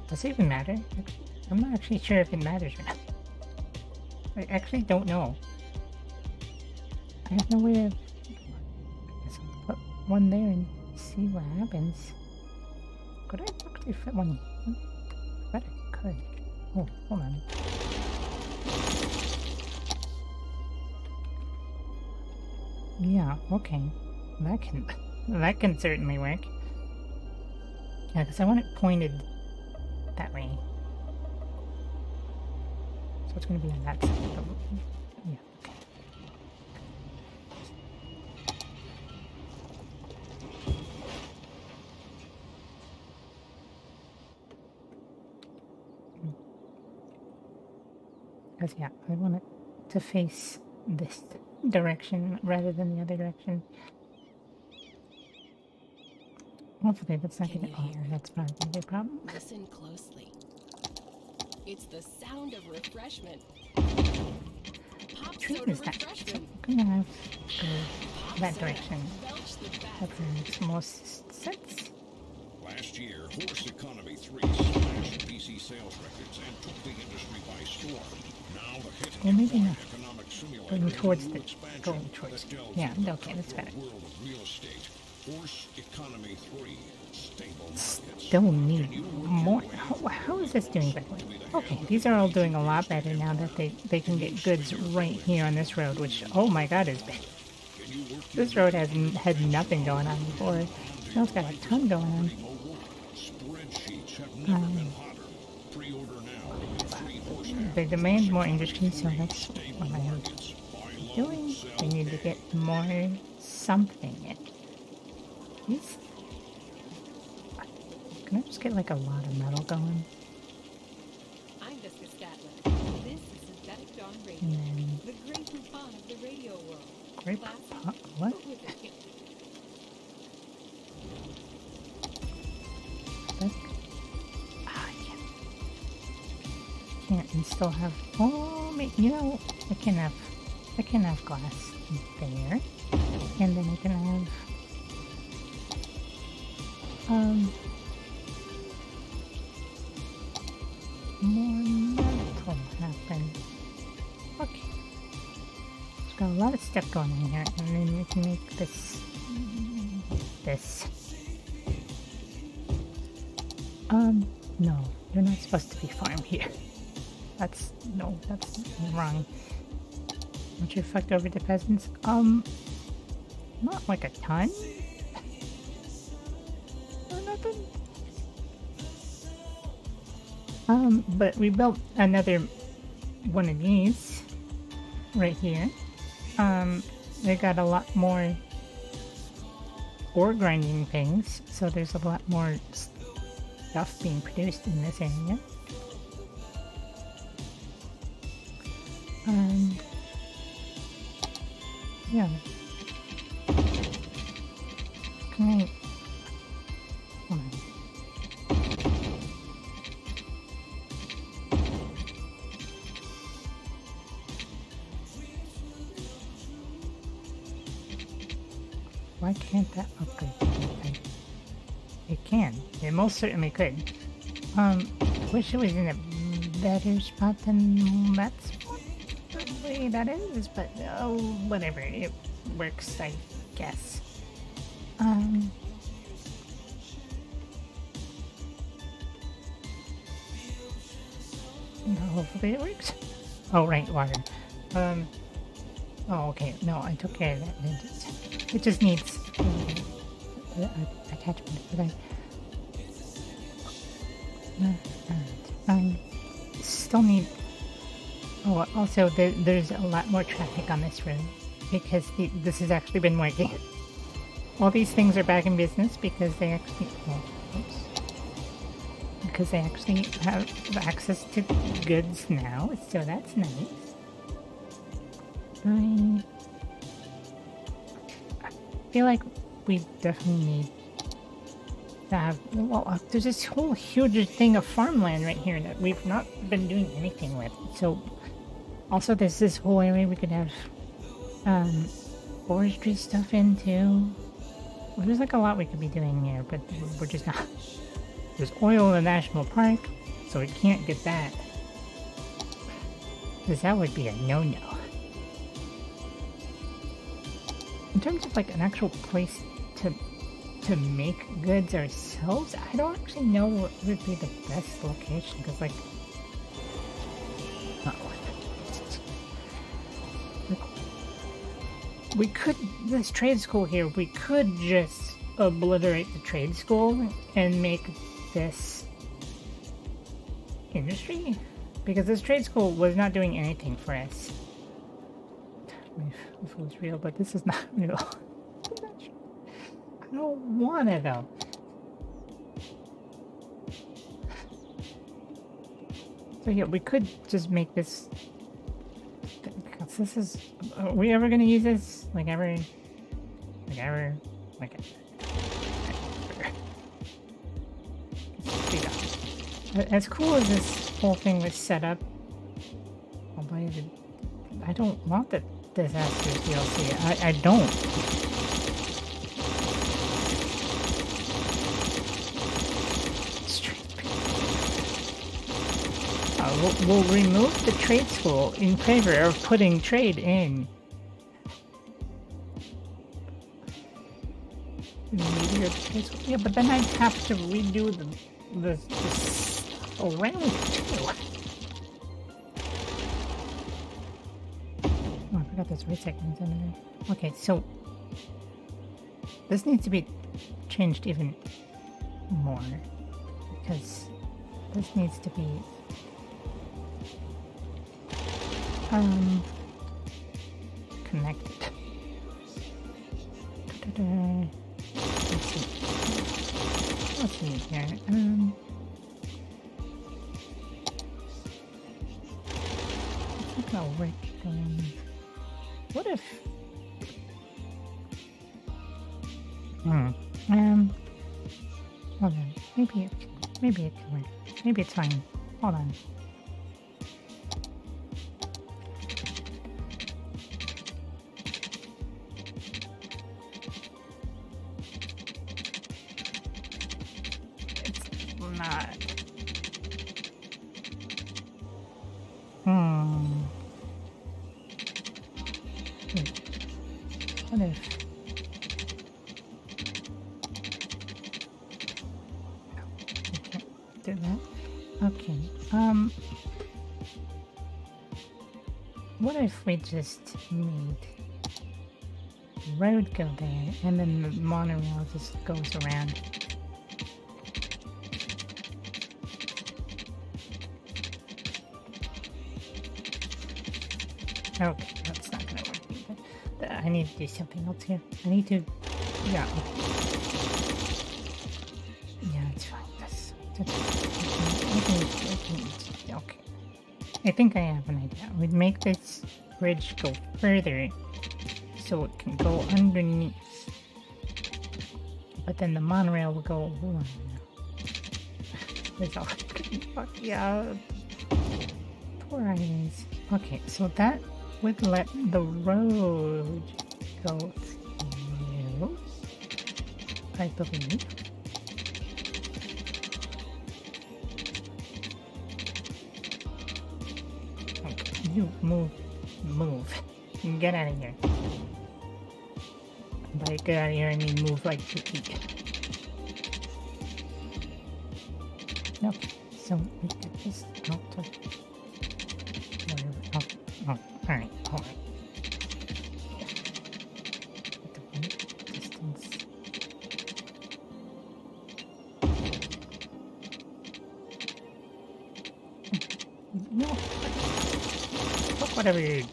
Does it even matter? I'm not actually sure if it matters or not. I actually don't know. I have no way of... I guess I'll put one there and see what happens. Could I actually fit one here? I bet I could. Oh, hold on. Yeah, okay. That can certainly work. Yeah, because I want it pointed that way. So it's going to be on that side. Yeah, okay. Because, yeah, I want it to face this direction rather than the other direction. Hopefully that's not gonna... Oh, that's not gonna be a problem. Listen closely. It's the sound of refreshment. Pop soda refreshment. I'm gonna have to go that direction. That makes most sense. Last year, Horse Economy 3 smashed PC sales records and took the industry by storm. Now the hit Well, maybe not. economic simulator Going towards the... expansion Going towards... that delves Yeah, into okay, that's better. world of real estate. Horse Economy 3, stable markets. Still need more... How is this doing better? Okay, these are all doing a lot better now that they can get goods right here on this road, which, oh my god, is big. This road had nothing going on before. Now it's got a ton going on. Spreadsheets have never been hotter. Pre-order now. They demand more industry, so that's what I am doing. They need to get more something in. These... Can I just get like a lot of metal going? I'm Jessica Statler. This is Synthetic Dawn Radio, And then... the great Poupon of the radio world. Grape pot? What? But with a kick. That... I can't and still have... Oh, you know, I can have glass there. And then I can have... more metal happening. stuff going on here, and then we can make this. No, you're not supposed to be farm here. That's wrong. Don't you fuck over the peasants? Not like a ton. Or nothing. But we built another one of these right here. They got a lot more ore grinding things, so there's a lot more stuff being produced in this area. Yeah. Can I... Hold on. Why can't that upgrade? It can. It most certainly could. Wish it was in a better spot than that spot. The way that is, but oh, whatever. It works, I guess. Hopefully it works. Oh, right, water. Oh, okay. No, I took care of that. It just needs attachment for that. Still need. Oh, also there's a lot more traffic on this road because this has actually been working. All these things are back in business because they actually. Because they actually have access to goods now, so that's nice. I feel like we definitely need to have. Well, there's this whole huge thing of farmland right here that we've not been doing anything with. So, also there's this whole area we could have forestry stuff in too. Well, there's like a lot we could be doing here, but we're just not. There's oil in the national park, so we can't get that. Because that would be a no-no. In terms of like an actual place to make goods ourselves, I don't actually know what would be the best location, because like we could, this trade school here, we could just obliterate the trade school and make this industry, because this trade school was not doing anything for us. If it was real, but this is not real. I don't want it though. So yeah, we could just make this. Because this is. Are we ever gonna use this? Like ever? As cool as this whole thing was set up, I don't want the Disasters DLC. I don't. We'll remove the trade school in favor of putting trade in. Yeah, but then I'd have to redo the around it too. Oh, I forgot there's recycling in there. Okay, so this needs to be changed even more, because this needs to be connected. Let's see here. I think I'll work. What if? Hold on. Maybe it can work. Maybe it's fine. Hold on. It's not. do that. Okay. What if we just made the road go there and then the monorail just goes around? Okay, that's not gonna work either. I need to do something else here. I need to... Yeah, okay. Yeah, it's fine. That's okay. I think I have an idea. We'd make this bridge go further so it can go underneath. But then the monorail will go... Oh, it's all fucky up. Poor ideas. Okay, so that would let the road go through, I believe. Okay, you move. Get out of here. By get out of here, I mean move like 2 feet. No, so we get this out to whatever. Oh, alright, hold on. At the right distance. No, fuck whatever you're doing.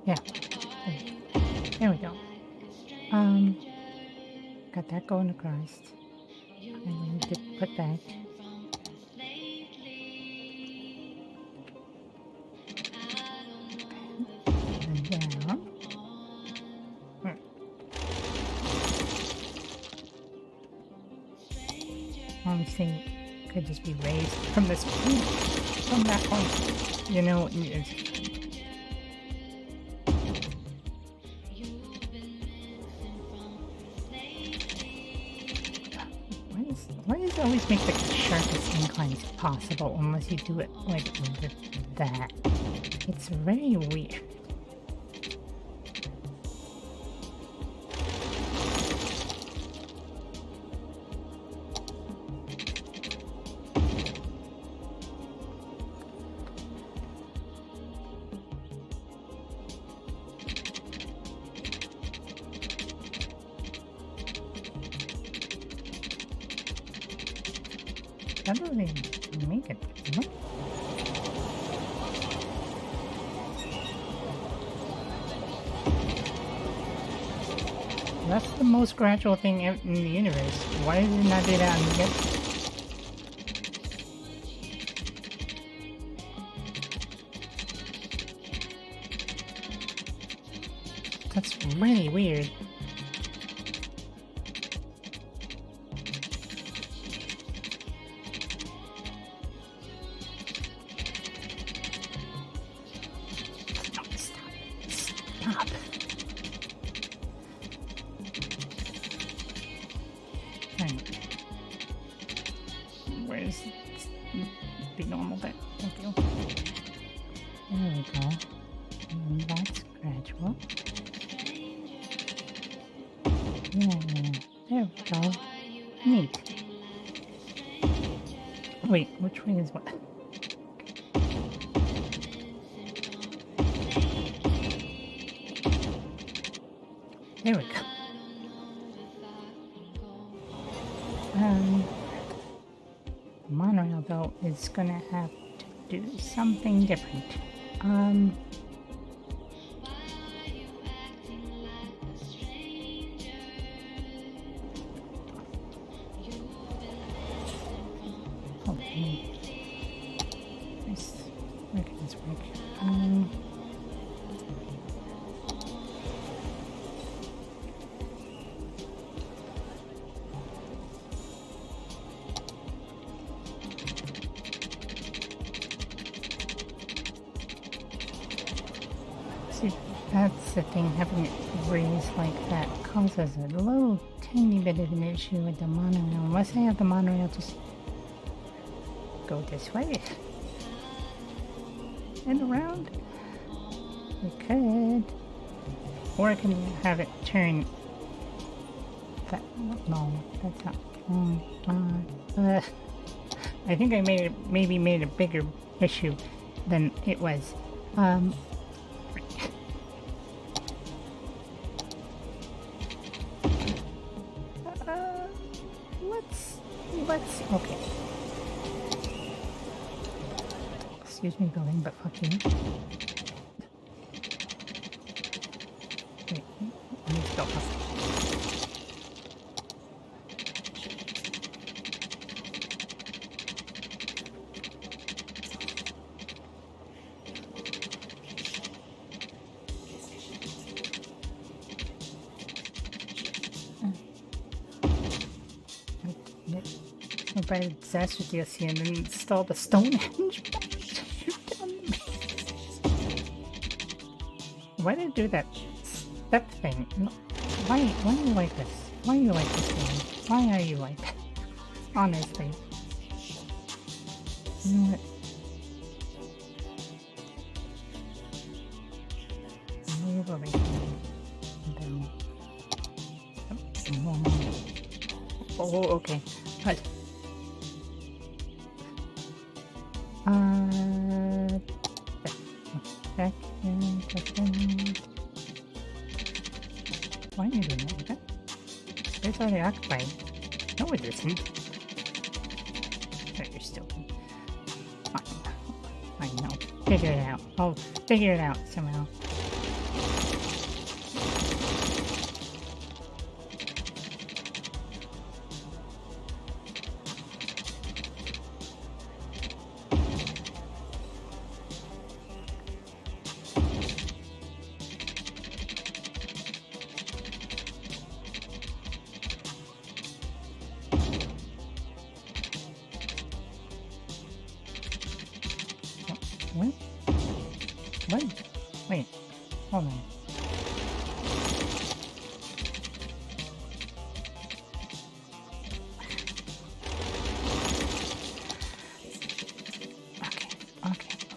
Yeah. There we go. Got that going across. And we need to put that. And down. Honestly, could just be raised from this point, from that point. You know, it's... Why does it always make the sharpest inclines possible unless you do it like with that? It's very weird. That doesn't even make it. What? That's the most gradual thing in the universe. Why did it not do that on the get? That's really weird. Stop. Where's the normal bit? Thank you. There we go. And that's gradual. Yeah. There we go. Neat. Wait, which way is what? There we go. Monorail though is gonna have to do something different. Where can this work? See, that's the thing, having it raised like that causes a little tiny bit of an issue with the monorail. Unless I have the monorail just go this way. And around. We could. Or I can have it turn. That, no, that's not. I think I maybe made a bigger issue than it was. Let's, okay. Excuse me, building, but fuck you. Wait, I need to go up. By disaster DLC and then install the Stonehenge. Why did it do that step thing? Why are you like this? Why are you like this game? Why are you like that? Honestly. You know what? Move over here. And then... Oh, okay. But... second. Why are you doing that? Okay. It's already occupied. No, it isn't. You're still. Fine. I know. Figure it out. I'll figure it out somehow. What? What? Wait. Hold on.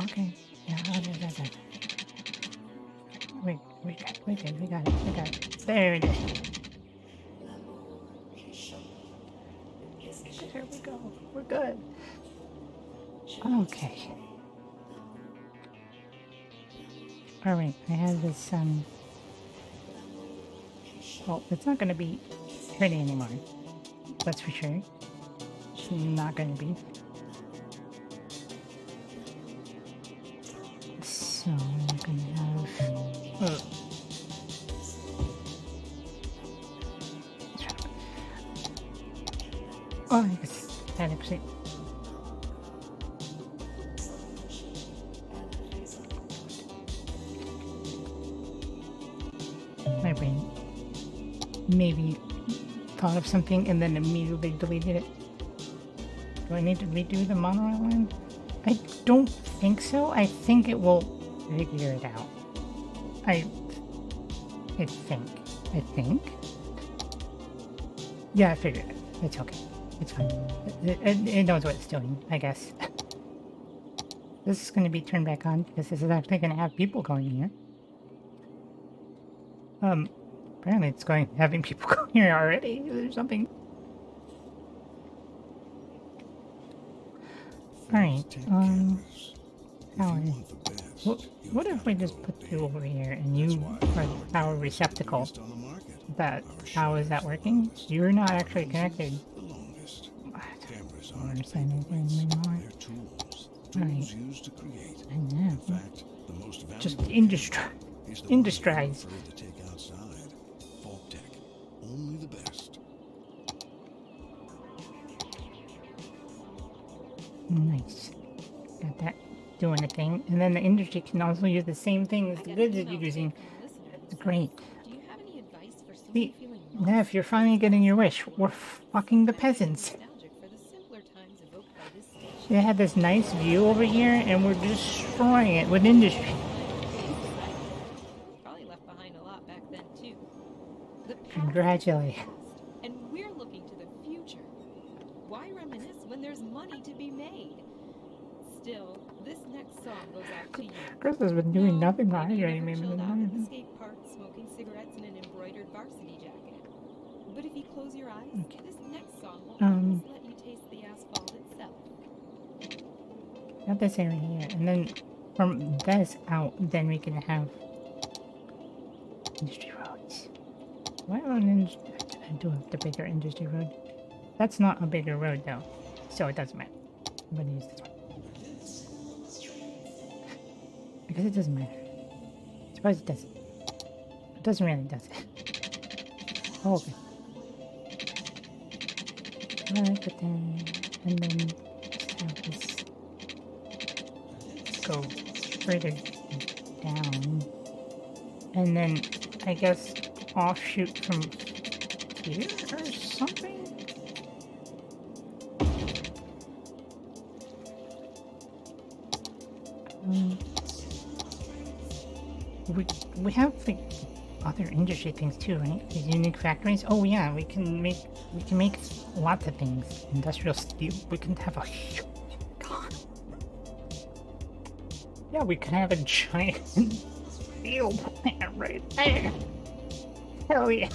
Okay. Yeah, Wait, we got it. There it is. There we go. We're good. Okay. Alright, I have this, well, it's not gonna be pretty anymore. That's for sure. It's not gonna be. So, I'm gonna have... Oh, I guess that actually... My brain maybe thought of something and then immediately deleted it. Do I need to redo the monorail line? I don't think so. I think it will figure it out. I think. Yeah, I figured it. It's okay. It's fine. It knows what it's doing, I guess. This is going to be turned back on because this is actually going to have people going here. Apparently it's having people go here already. There's something. Alright, Howard. What if we just put you over here and you are our receptacle? How is that working? You're not actually connected. I don't understand anything anymore. Alright. I know. Just industries. Only the best. Nice. Got that doing a thing. And then the industry can also use the same thing as the goods that you're using. It's great. Do you have any advice for someone feeling Yeah, if you're finally getting your wish, we're fucking the peasants. nostalgic for the simpler times evoked by this station? They had this nice view over here, and we're destroying it with industry. Probably left behind a lot back then too. The past is Congratulations. past, and we're looking to the future. Why reminisce when there's money to be made? Still, this next song goes out to you. Chris has been doing nothing to maybe you hydrate me. never chilled out at the skate park smoking cigarettes in an embroidered varsity jacket. But if you close your eyes, this next song will almost let you taste the asphalt itself. Got this area here, and then from this out, then we can have industry roads. Why don't I do the bigger industry road? That's not a bigger road though, so it doesn't matter. I'm gonna use this one. I guess it doesn't matter. I suppose it doesn't. It doesn't really, does it? Oh, okay. Alright, but then, and then just have this go further down, and then I guess offshoot from here or something. We have like other industry things too, right? These unique factories. Oh yeah, we can make lots of things. Industrial steel. We can have a God. Yeah, we can have a giant steel plant right there. Hell yeah.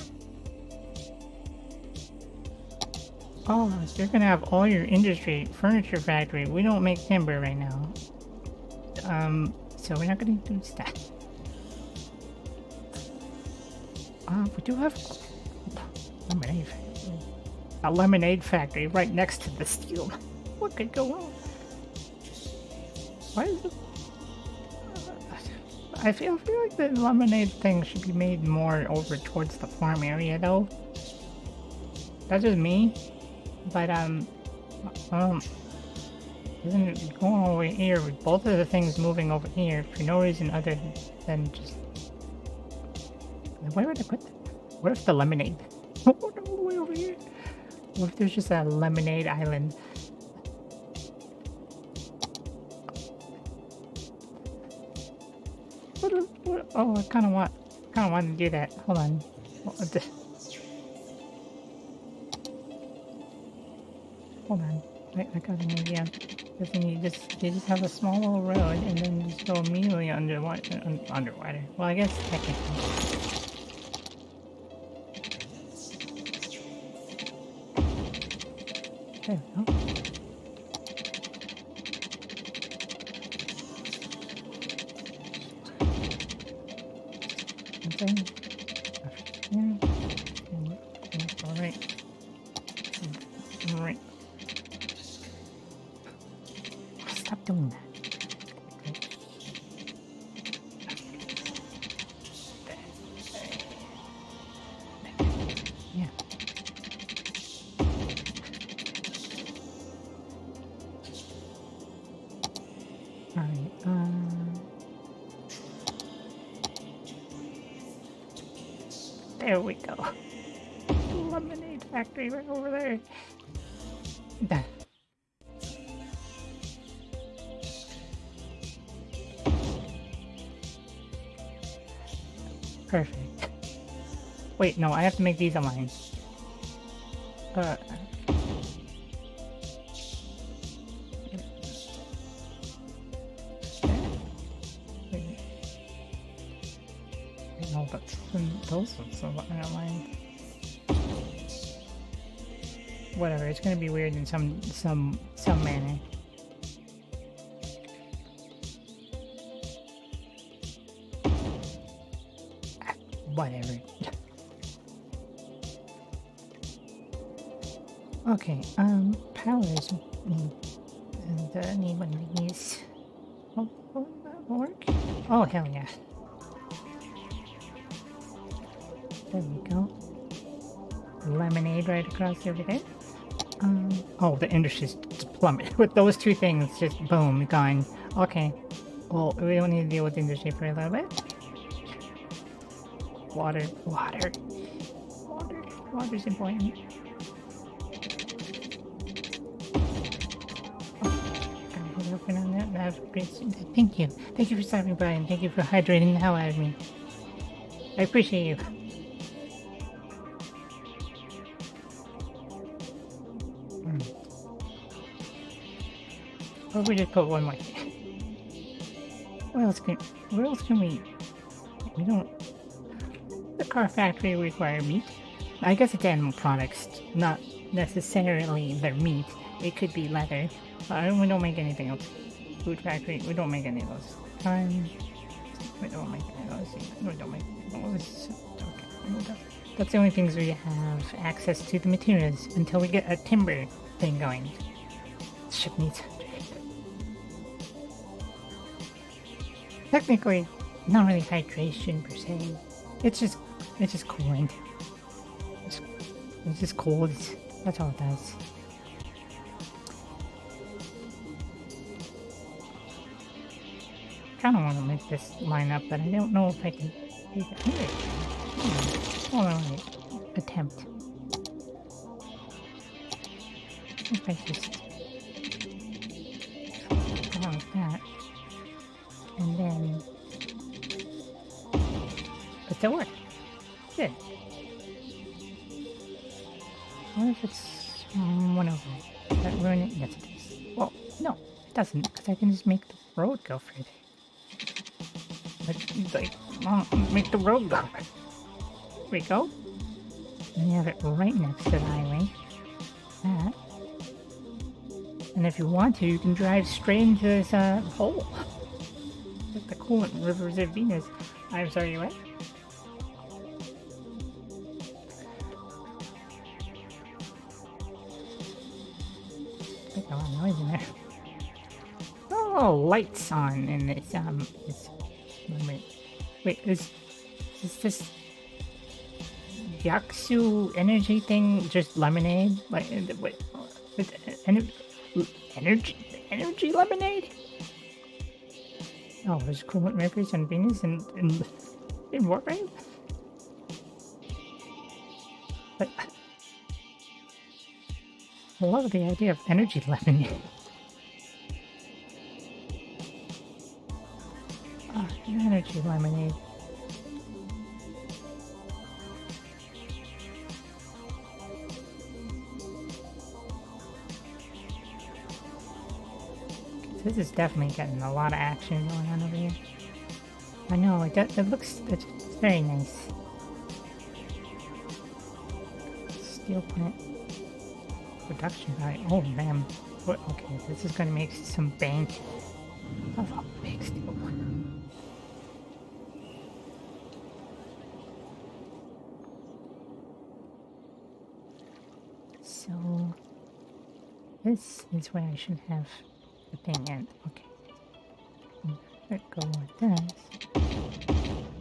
Oh, so you're gonna have all your industry, furniture factory. We don't make timber right now. So we're not gonna do that. We do have lemonade factory. A lemonade factory right next to the steel. What could go wrong? Why is it? I feel like the lemonade thing should be made more over towards the farm area though. That's just me. But isn't it going over here with both of the things moving over here for no reason other than just... Where would I put that? What if the lemonade? Oh no, way over here. What if there's just a lemonade island? What, oh, I kind of want to do that. Hold on. Hold on. I got an idea. Because then you just have a small little road and then just go immediately underwater. Well, I guess technically. There we go. Okay. Alright. Alright. Stop doing that. Yeah. Alright, there we go. Lemonade factory right over there. That. Perfect. Wait, no, I have to make these a line. No, but those ones are line. Whatever, it's gonna be weird in some manner. Whatever. Okay, powers. And need one of these. Oh, will that work? Oh, hell yeah. There we go. Lemonade right across over there. Oh, the industry's just plummeted. With those two things, just boom, gone. Okay. Well, we don't need to deal with industry for a little bit. Water. Water's important. Open on that. Have a great... Thank you. Thank you for stopping by and thank you for hydrating the hell out of me. I appreciate you. Or we just put one more. What else can we... We don't... The car factory require meat. I guess it's animal products, not necessarily their meat. It could be leather. We don't make anything else. Food factory, we don't make any of those. We don't make any of those. We don't make those. Okay. That's the only things we have access to the materials until we get a timber thing going. Ship needs. Technically, not really hydration per se. It's just coolant. It's just cold. That's all it does. I kind of want to make this line up, but I don't know if I can do that. Here. Hold on, wait. Attempt. If I just go like that, and then it still work. Good. What if it's 1 over? Does that ruin it? Yes, it is. Well, no, it doesn't, because I can just make the road go further. Make the road go. There we go. And you have it right next to the highway. That. And if you want to, you can drive straight into this hole. Like the coolant rivers of Venus. I'm sorry, what? There's a lot of noise in there. Oh, lights on in this wait, is this Yaksu energy thing just lemonade? Like, wait, energy lemonade? Oh, there's coolant rivers on Venus and in what, right? But I love the idea of energy lemonade. Oh, energy lemonade. This is definitely getting a lot of action going on over here. I know, it's very nice. Steel plant production value. Oh man. Okay, this is gonna make some bank. That's a big steel plant. So this is where I should have the thing in. Okay. Let go like this.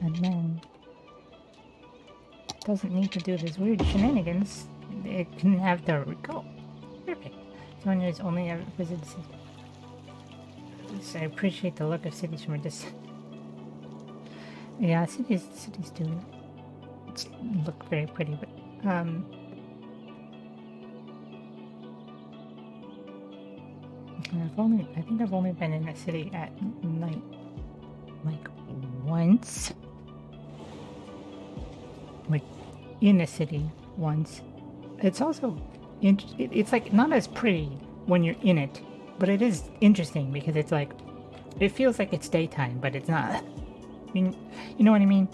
And then it doesn't need to do this weird shenanigans. It can have the go. Perfect. So when there's only ever visited cities. I appreciate the look of cities from a distance. Yeah, cities do look very pretty, but I think I've only been in a city at night, like once. Like in a city once. It's also it's like not as pretty when you're in it, but it is interesting because it's like it feels like it's daytime, but it's not. I mean, you know what I mean?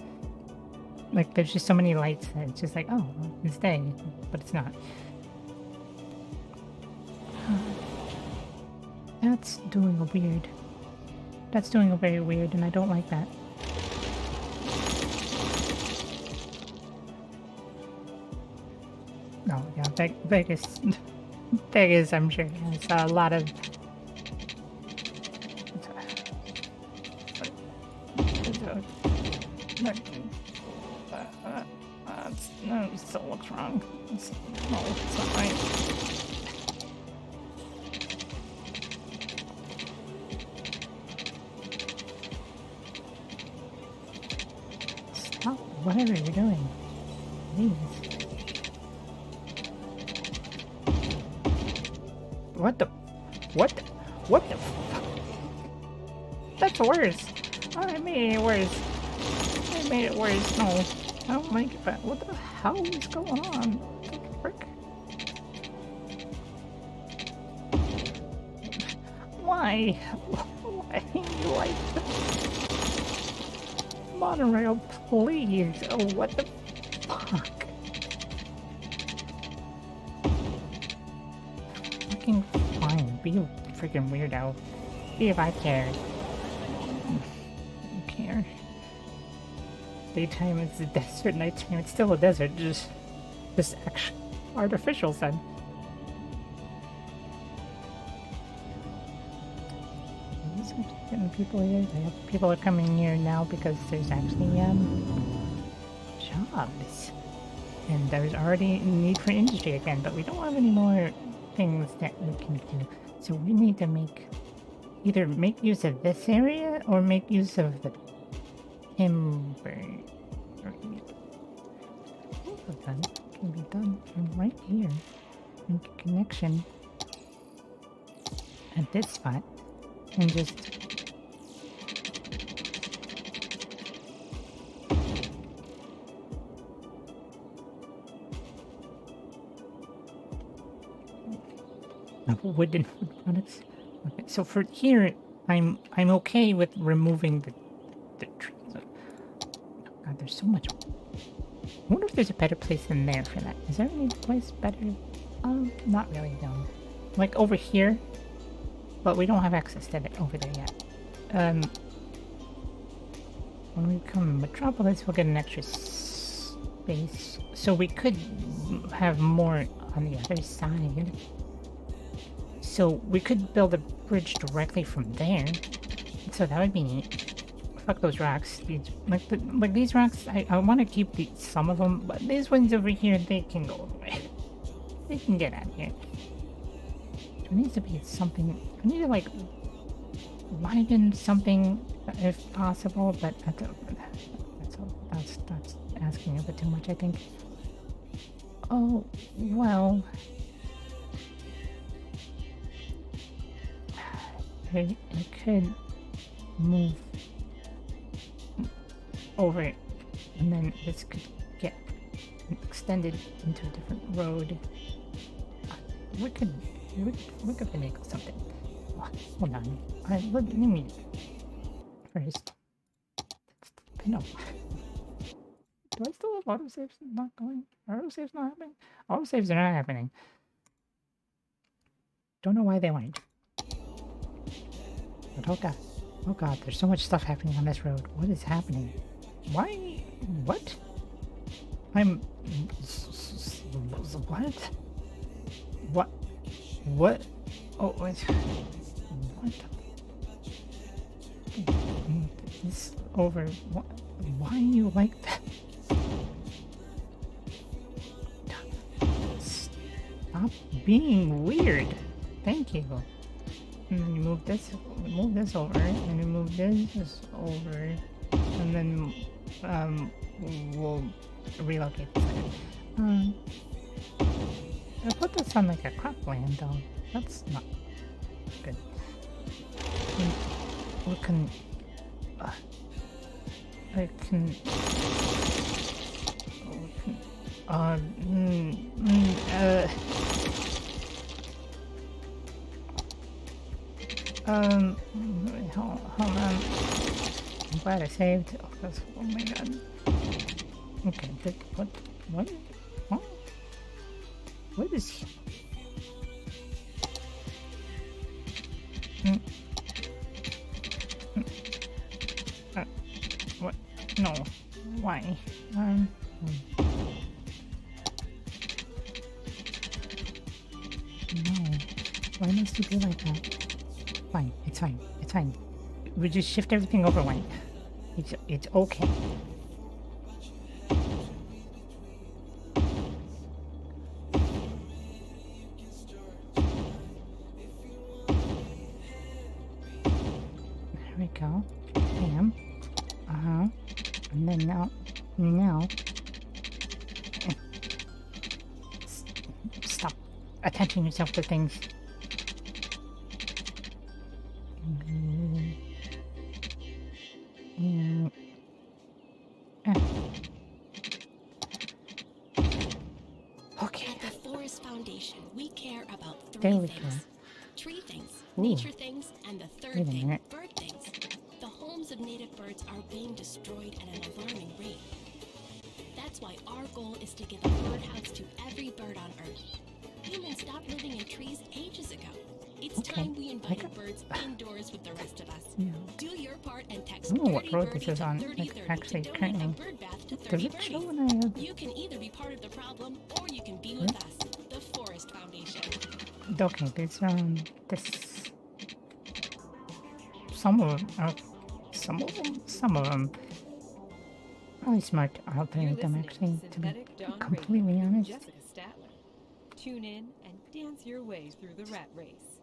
Like there's just so many lights that it's just like, oh, it's day, but it's not. That's doing a weird. That's doing a very weird, and I don't like that. No, yeah, Vegas, I'm sure has a lot of. No, it still looks wrong. It's not right. Stop whatever you're doing. Please. What the fuck? That's worse. Oh, I made it worse. I made it worse. No, I don't like it. But what the hell is going on? What the frick? Why? Why? Why you like monorail, please? Oh, what the fuck? Fucking fine. Be a freaking weirdo. See if I care. I don't care. Daytime is the desert, nighttime it's still a desert. Just actually artificial sun. Getting people here. People are coming here now because there's actually jobs, and there's already a need for industry again. But we don't have any more things that we can do, so we need to either make use of this area or make use of the timber. Both of them can be done from right here. Make a connection at this spot and just wooden products. Okay, so for here, I'm okay with removing the trees. Oh God, there's so much. I wonder if there's a better place than there for that. Is there any place better? Not really, no. Like over here, but we don't have access to it over there yet. When we become Metropolis, we'll get an extra space, so we could have more on the other side. So we could build a bridge directly from there. So that would be neat. Fuck those rocks. Like these rocks, I want to keep some of them, but these ones over here, they can go away. They can get out of here. There needs to be something. I need to like widen something if possible, but that's asking a bit too much, I think. Oh well. I could move over it, and then this could get extended into a different road. We could finagle something. Hold on. Let me first. No. Do I still have autosaves not going? Are autosaves not happening? Autosaves are not happening. Don't know why they weren't. But oh god, there's so much stuff happening on this road. What is happening? Why? What? What? What? Oh, wait. What? This over. What? Why are you like that? Stop being weird. Thank you. And then you move this over, and you move this over, and then we'll relocate this again. I put this on like a cropland though. That's not good. We can. I can. Hold on. I'm glad I saved. Oh my god. Okay, what? What is he? What? No. Why? No. Why must you be like that? Fine, it's fine. It's fine. We just shift everything over one. It's okay. There we go. Bam. And then now. Stop attaching yourself to things. Okay. At the Forest Foundation, we care about There three we things: tree things, Ooh. nature things, and the third Wait a thing, minute. bird things. The homes of native birds are being destroyed at an alarming rate. That's why our goal is to give a birdhouse to every bird on Earth. Humans stopped living in trees ages ago. It's Okay. time we invited birds indoors with the rest of us. Yeah. Do your part and text I don't know what 30 road birdie this is to on. 3030 Like, actually, to donate currently. a bird bath to Does 30 it show birdies. when I have... You can either be part of the problem or you can be with us, the Forest Foundation. Okay, there's, this... Some of them. Probably smart to alternate them, actually, to be completely honest. Jessica Statler. Tune in and dance your way through the rat race.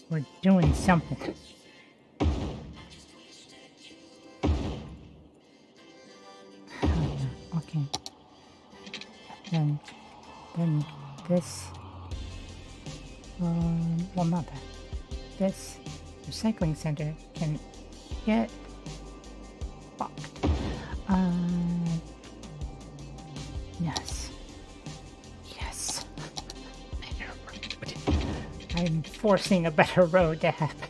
We're doing something. Okay. Then this. Well, not that. This recycling center can get fucked. Yes. Yes. Better road. I'm forcing a better road to happen.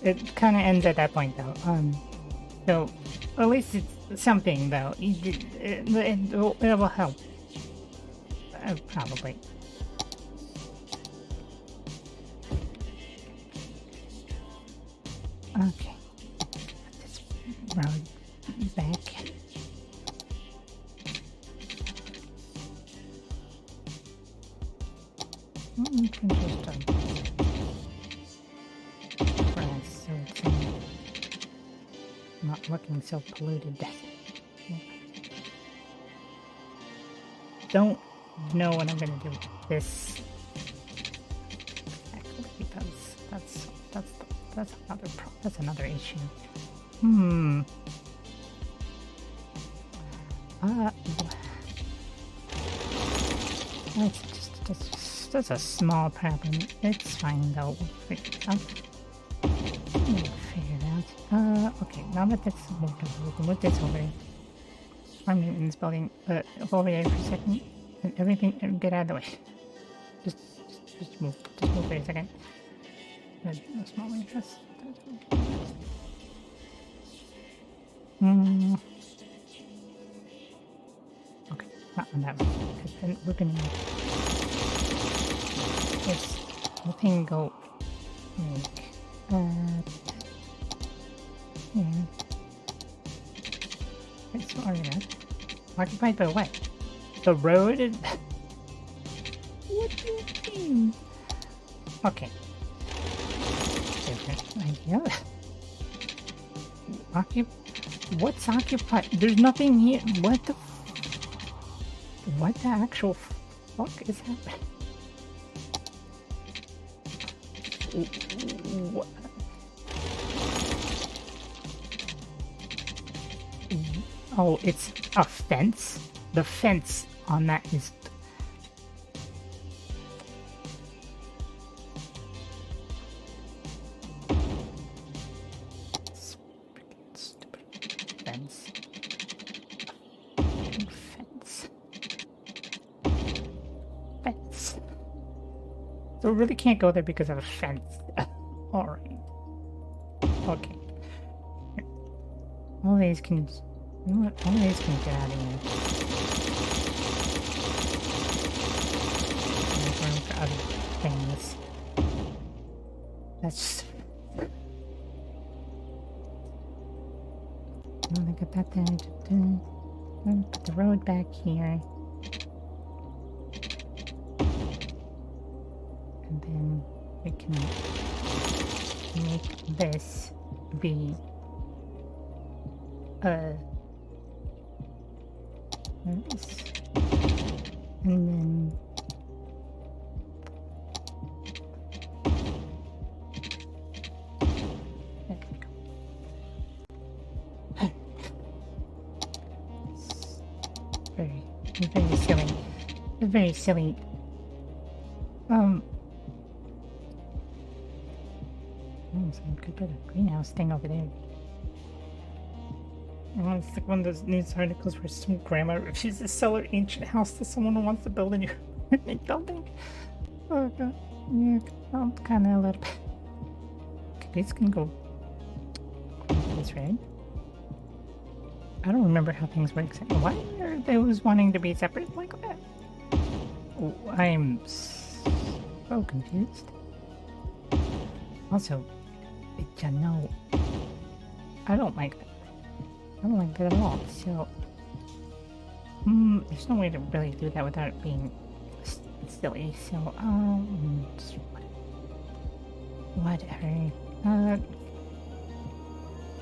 It kind of ends at that point, though. So at least it's something, though. It will help. Probably. Okay. Put this road back. You can just grass so it's not looking so polluted. Don't know what I'm gonna do with this. Actually, because that's another issue. That's a small problem. It's fine though. We'll figure it out. Okay, now that that's moved over, we can move this over there. Our maintenance building, over there for a second. And everything, get out of the way. Just move for a second. Good, no small interest. Okay, not on that one, because then we're gonna make this whole thing go like yeah. It's already that. Occupied by what? The road is... What do you mean? Okay. Different idea. What's occupied? There's nothing here. What the actual fuck is happening? What? Oh, it's a fence? The fence on that is... Stupid fence. Fence. So we really can't go there because of a fence. Alright. Okay. Here. All these can... You know what? All these can get out of here. Make room for other things. That's... Well, I got that there. Put the road back here. And then we can make this be this. And then there we go. Very silly. Very silly. Oh, so I could put a greenhouse thing over there. Oh, it's like one of those news articles where some grandma refuses to sell her ancient house to someone who wants to build a new building. Oh god. Yeah, I'm kinda a little bit. Okay, this can go this red. I don't remember how things work. Why are those wanting to be separate like that? Oh, I'm so confused. Also, you know, I don't like that. I don't like that at all. So, there's no way to really do that without it being silly. So, whatever.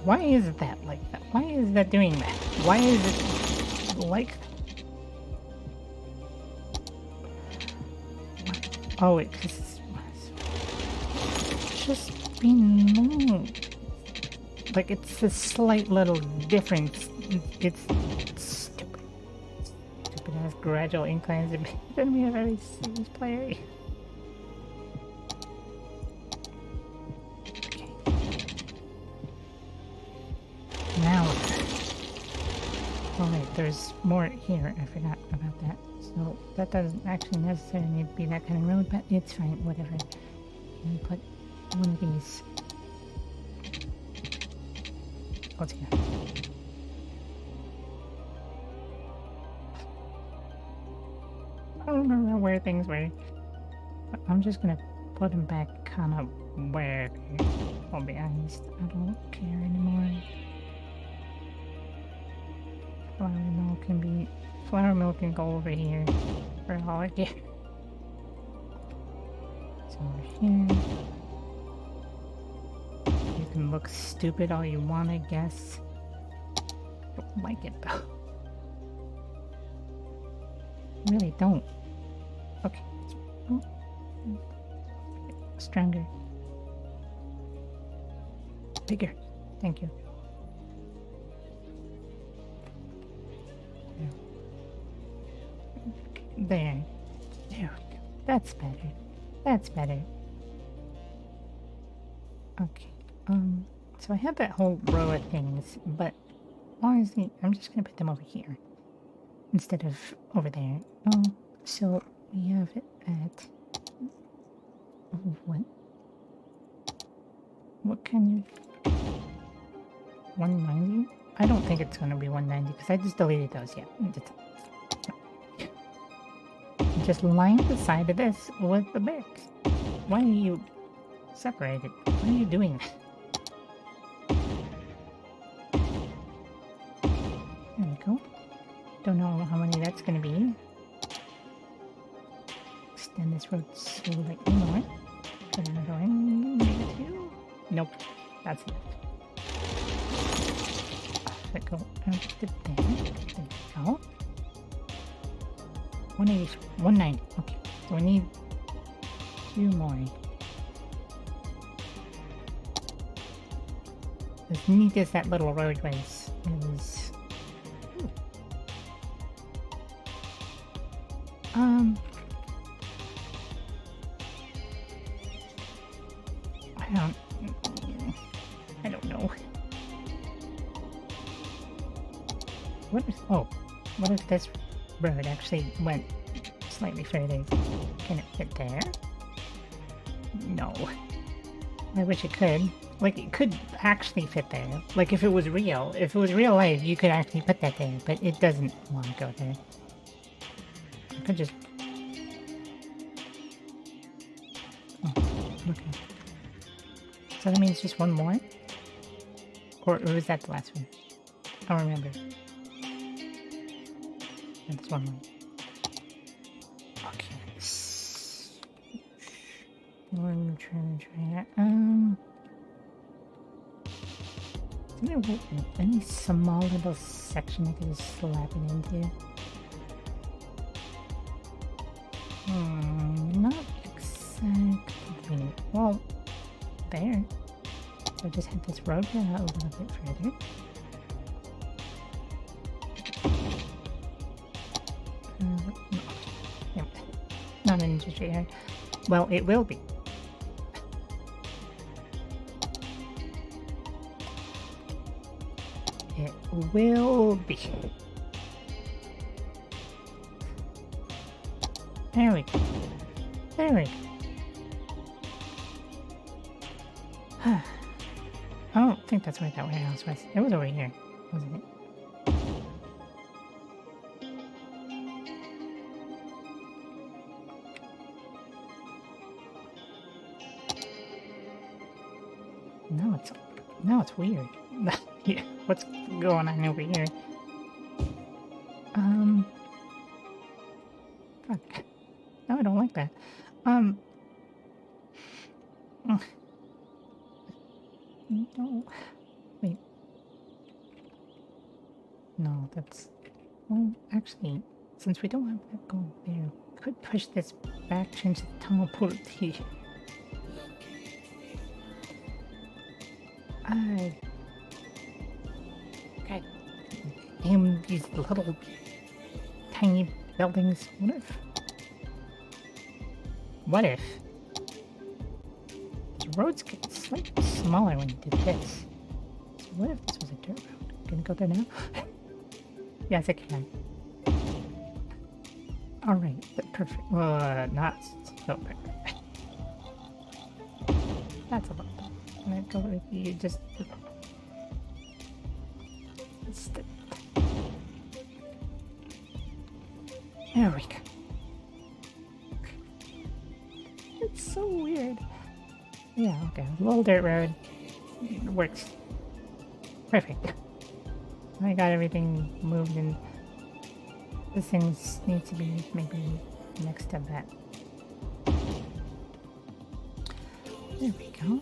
Why is that like that? Why is that doing that? Why is it like that? Oh, it's just being moved. Like, it's a slight little difference. It's stupid. Stupid ass gradual inclines to then be a very serious player. Okay. Now. Oh wait, there's more here. I forgot about that. So that doesn't actually necessarily need to be that kind of road, but it's fine, whatever. Let me put one of these. What's here? I don't remember where things were. But I'm just gonna put them back kind of where. I'll be honest, I don't care anymore. Flour milk can go over here for all I care. It's over here. You can look stupid all you want, I guess. I don't like it though. I really don't. Okay. Oh. Stronger. Bigger. Thank you. There. There we go. That's better. That's better. Okay. So I have that whole row of things, but honestly, I'm just gonna put them over here instead of over there. So we have it at what? What kind of 190? I don't think it's gonna be 190 because I just deleted those. Yeah. Just line the side of this with the bricks. Why are you separated? Why are you doing that? There we go. Don't know how many that's gonna be. Extend this road slightly more. Put another one. Maybe two. Nope. That's it. Let go out to there. There we go. 180, 190. Okay, so we need 2 more. As neat as that little road was, is I don't know. What if this road actually went slightly further? Can it fit there? No. I wish it could. Like, it could actually fit there. Like, if it was real life, you could actually put that there, but it doesn't want to go there. I could just... Oh, okay. So that means just one more? Or was that the last one? I don't remember. That's one more. Okay. I'm trying to try that. Is there any small little section I can just slap it into? Not exactly. Well, there. So just have this road go out a little bit further. Yep. Not an industry area. Well, it will be. will be. There we go. There we go. I don't think that's where that warehouse was. It was over here, wasn't it? No, it's weird. Yeah, what's going on over here? Fuck. No, I don't like that. No. Wait. No, that's... Well, actually, since we don't have that going there, we could push this back, change the tunnel, pull it here. God damn these little tiny buildings. What if the roads get slightly smaller when you did this? So what if this was a dirt road? Can you go there now? Yes, I can. Alright, perfect. Not so perfect. That's a lot. I'm gonna go with you just... There we go. It's so weird. Yeah, okay. Little dirt road. It works. Perfect. I got everything moved and the things need to be maybe next to that. There we go.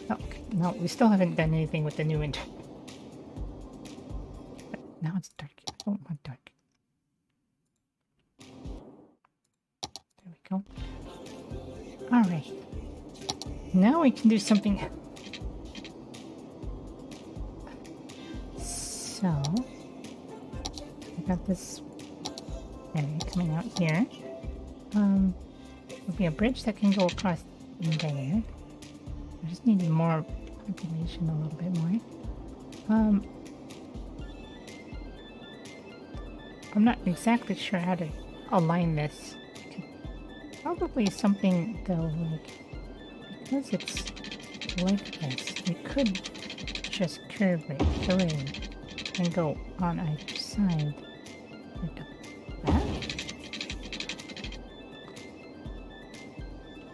Okay, no, we still haven't done anything with the new intro. But now it's dark. I don't want dark. There we go. Alright. Now we can do something. So, I got this area coming out here. There'll be a bridge that can go across there. I just need more population, a little bit more. I'm not exactly sure how to align this. Probably something though, like, because it's like this, we could just curve it through and go on either side, like that.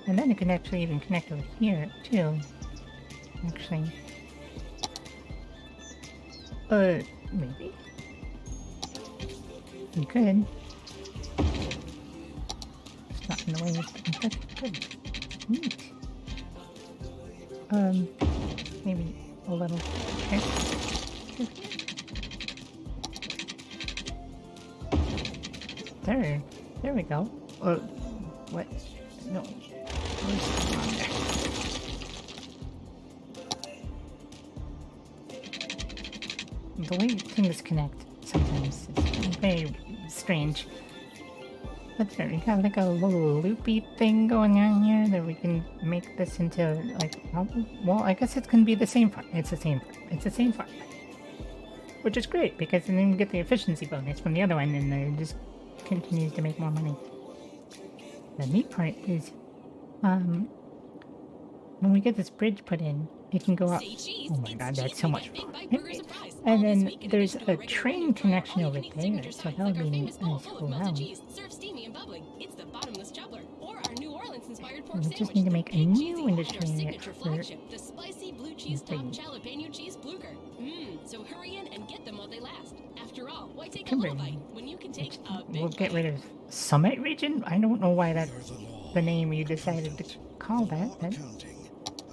And then it can actually even connect over here too. Actually, maybe you could. It's not in the way. That's good. Neat. Maybe a little. Okay. There we go. What? No. The way things connect sometimes is very strange. But there, we got like a little loopy thing going on here that we can make this into like, well, I guess it can be the same farm. It's the same farm. It's the same farm. Which is great because then you get the efficiency bonus from the other one and it just continues to make more money. The neat part is, when we get this bridge put in, it can go up. Oh my god, that's so much fun. And then there's a train connection over there, so that would be nice as well. We just need to make a new industry area for the spicy blue cheese topped jalapeno cheese blucher. So hurry in and get them while they last. After all, why take a little bite when you can take a big We'll get rid of Summit Region? I don't know why that's the name you decided to call that. But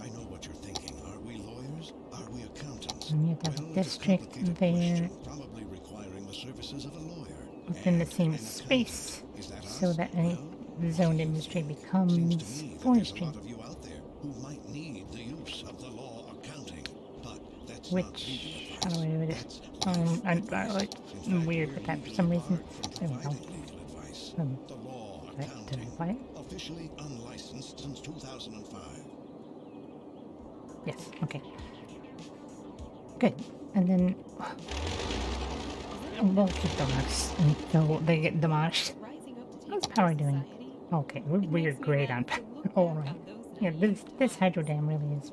I know what you're thinking. Are we lawyers? Are we accountants? we need to have a district there Probably requiring the services of a lawyer. within the same space so that any zoned industry becomes forestry. Which, how do I do it? I'm like weird with that for some reason. There we go. Did I buy it? Officially unlicensed since 2005. Yes, okay. Good. And then we'll keep the rocks until they get demolished. How's power doing? Okay, we're great on power. Alright. Yeah, this hydro dam really is.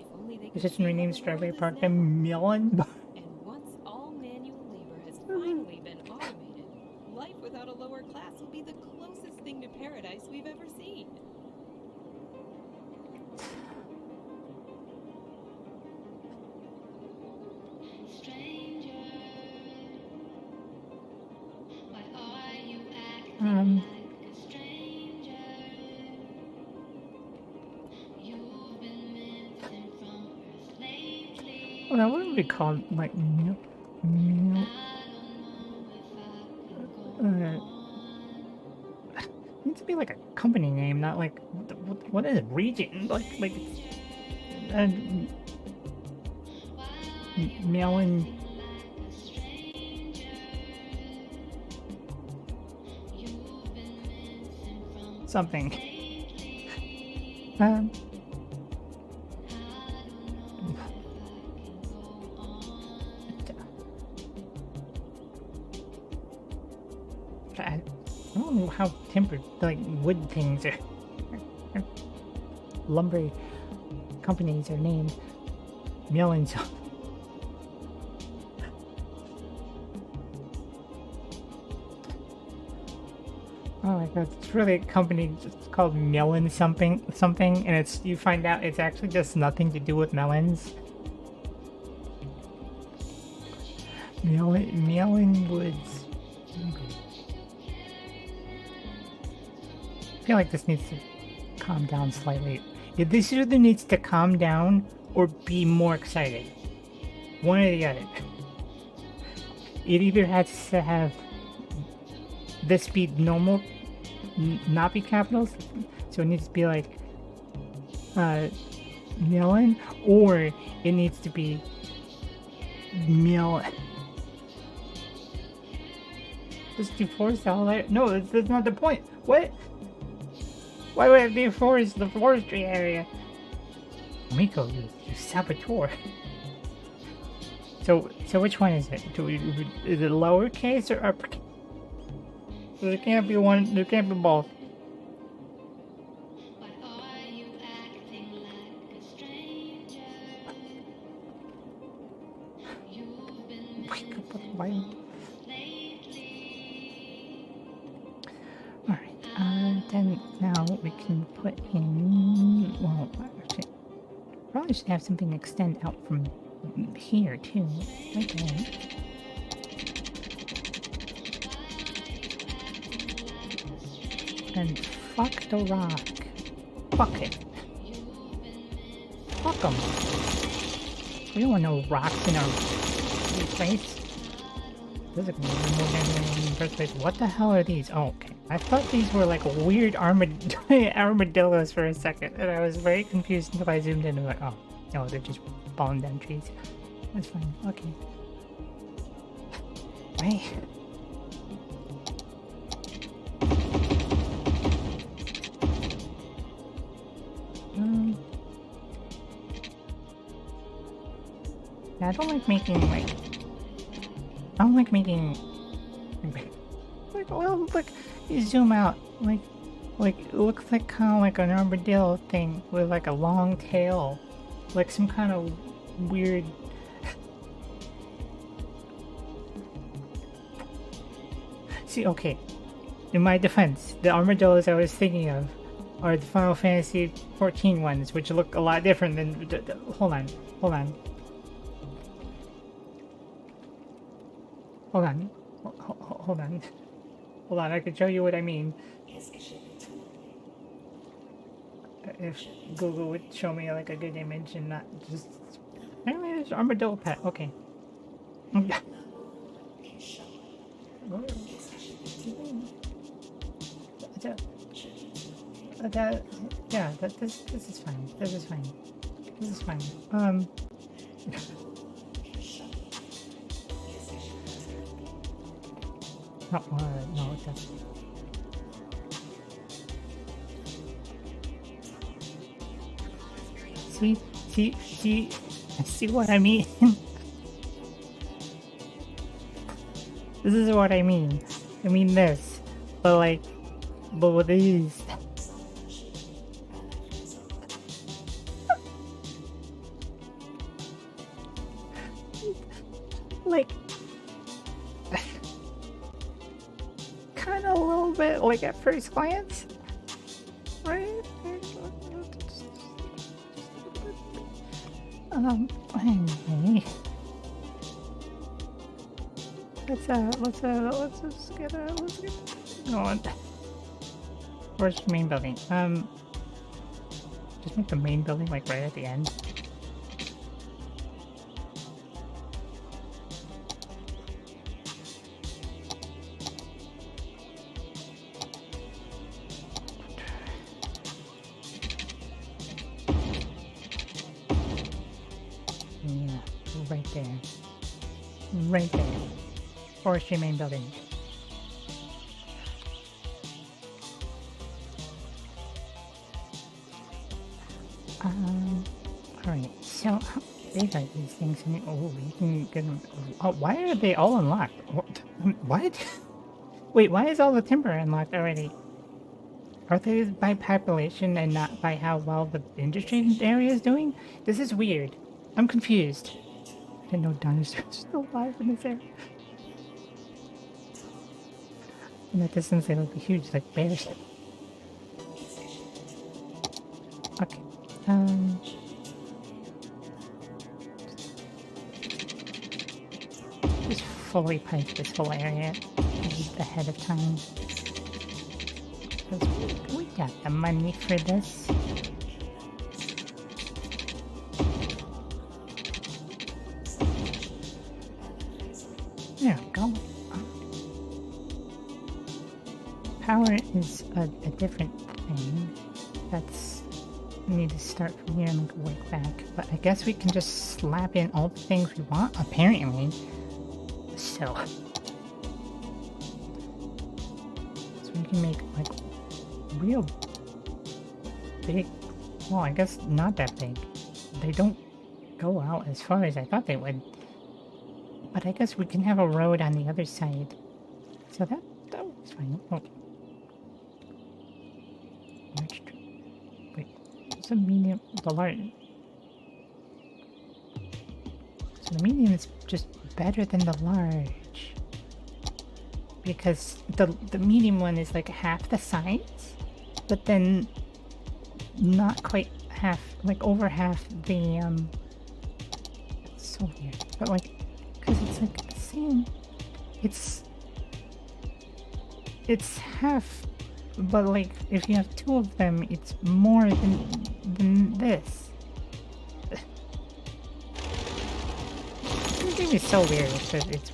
Position renamed Strawberry Park to Melon. And once all manual labor has finally been automated, life without a lower class will be the closest thing to paradise we've ever seen. Well, what would we call it? Like, needs to be like a company name, not like what is it? Region, like melon. Something. I don't know how tempered, like, wood things are. Lumber companies are named Melons. Oh my god, it's really a company just called Melon something, and you find out it's actually just nothing to do with melons. Melon Woods. Okay. I feel like this needs to calm down slightly. Yeah, this either needs to calm down or be more excited. One or the other. It either has to have this be normal, not be capitals, so it needs to be like melon, or it needs to be melon. Just deforest all that? No, that's not the point. What? Why would it deforest the forestry area? Miko, you saboteur. So which one is it? Is it lowercase or uppercase? There can't be one. There can't be both. Alright, then now we can put in, well, actually, probably should have something extend out from here too, right there. And fuck the rock. Fuck it. Fuck them. We don't want no rocks in our place. This is gonna be more in the first place. What the hell are these? Oh, okay. I thought these were like weird armadillos for a second, and I was very confused until I zoomed in and was like, oh, no, they're just falling down trees. That's fine. Okay. Right. Yeah, I don't like making like, well, look, you zoom out, like it looks like kind of like an armadillo thing with like a long tail, like some kind of weird. See, okay, in my defense, the armadillos I was thinking of are the Final Fantasy 14 ones, which look a lot different than. Hold on. Hold on, I can show you what I mean. If Google would show me like a good image and not just... Apparently there's armadillo pet, okay. Yeah, this is fine. This is fine. No, it doesn't. See what I mean? This is what I mean. I mean this. But like, but with these. Like, kind of a little bit like at first glance, right? Anyway, let's just get going. Where's the main building? Just make the main building like right at the end. Yeah, right there. Right there. Forestry main building. Alright, so how big are these things? Oh, you can get them. Oh, why are they all unlocked? What? Wait, why is all the timber unlocked already? Are they by population and not by how well the industry area is doing? This is weird. I'm confused. I didn't know dinosaurs are still alive in this area. In the distance, they look huge, like bears. Okay. Just fully pipe this whole area ahead of time. Because we got the money for this. There we go. Power is a different thing. That's... we need to start from here and work back. But I guess we can just slap in all the things we want, apparently. So we can make, like, real big... well, I guess not that big. They don't go out as far as I thought they would. But I guess we can have a road on the other side. So that works fine. Oh. Wait, it's a medium, the large. So the medium is just better than the large. Because the medium one is like half the size, but then not quite half, like over half the, it's so weird. But like, because it's like the same, it's half, but like if you have two of them, it's more than this. This thing is so weird. It's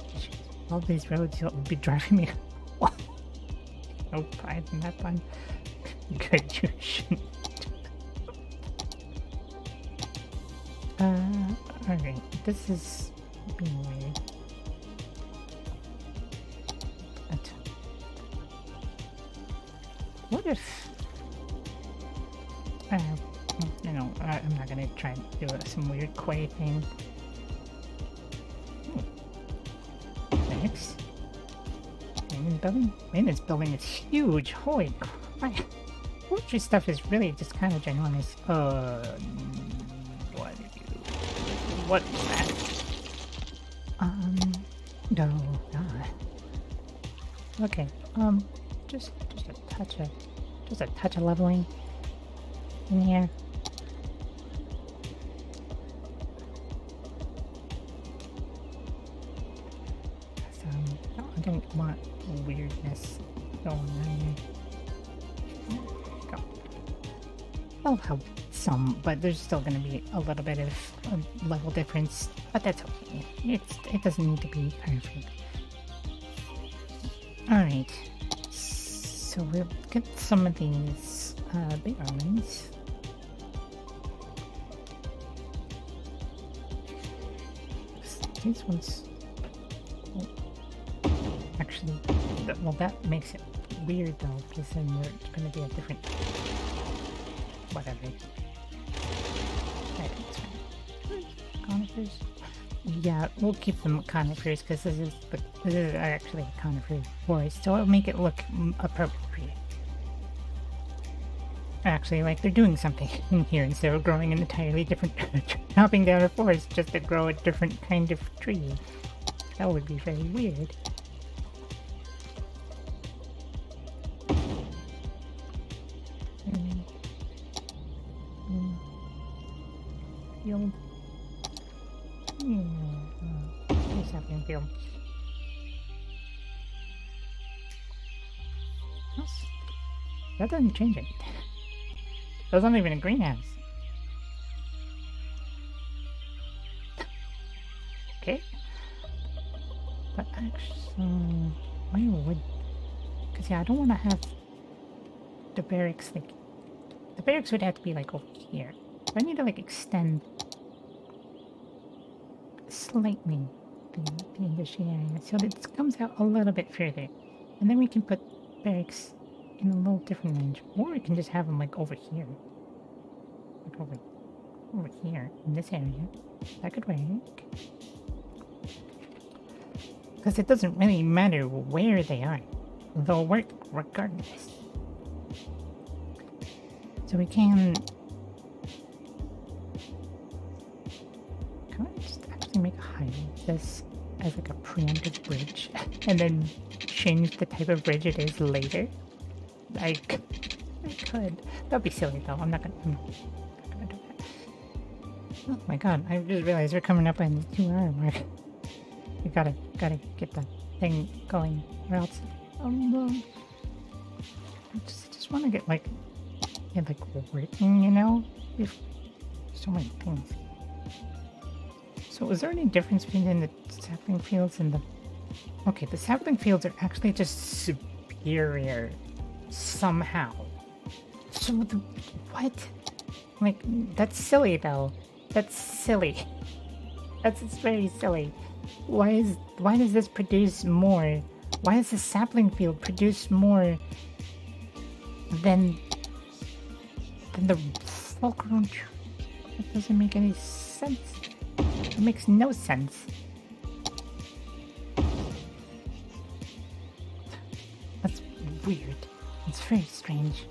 all these roads will be driving me. No pride in that one. Good, you shouldn't. Alright, this is being weird. But what if... you know, I'm not gonna try and do some weird quay thing. Thanks. Maintenance building is huge. Holy crap. Poetry stuff is really just kind of ginormous. What is that? No, God. Okay, just a touch of leveling in here. I don't want weirdness going on here. Go. That'll help some, but there's still going to be a little bit of a level difference, but that's okay. It doesn't need to be perfect. Alright, so we'll get some of these bigger ones. These ones... actually, well, that makes it weird though, because then there's going to be a different... whatever. Right, that's fine. Conifers. Yeah, we'll keep them conifers because this is actually a conifer forest, so it'll make it look appropriate. Actually, like they're doing something in here instead of growing an entirely different, chopping down a forest just to grow a different kind of tree. That would be very weird. Field. What's happening field? That doesn't change anything. That's not even a greenhouse. Okay. But actually, why would... Because yeah, I don't want to have the barracks, like... The barracks would have to be like over here. I need to like extend slightly the industry area so that it comes out a little bit further. And then we can put barracks in a little different range. Or we can just have them like over here. Like over here in this area. That could work. Because it doesn't really matter where they are. They'll work regardless. So we can I just actually make a highway this as like a preemptive bridge and then change the type of bridge it is later? I could. That'd be silly though. I'm not gonna do that. Oh my god, I just realized we're coming up on the 2 hour mark. We gotta get the thing going or else I just wanna get like working, you know? If so many things. So is there any difference between the sapling fields and the... Okay, the sapling fields are actually just superior somehow. So the... What? Like, that's silly though. That's silly. That's very silly. Why does this produce more? Why does the sapling field produce more than the full-grown tree? That doesn't make any sense. It makes no sense. That's weird. It's very strange.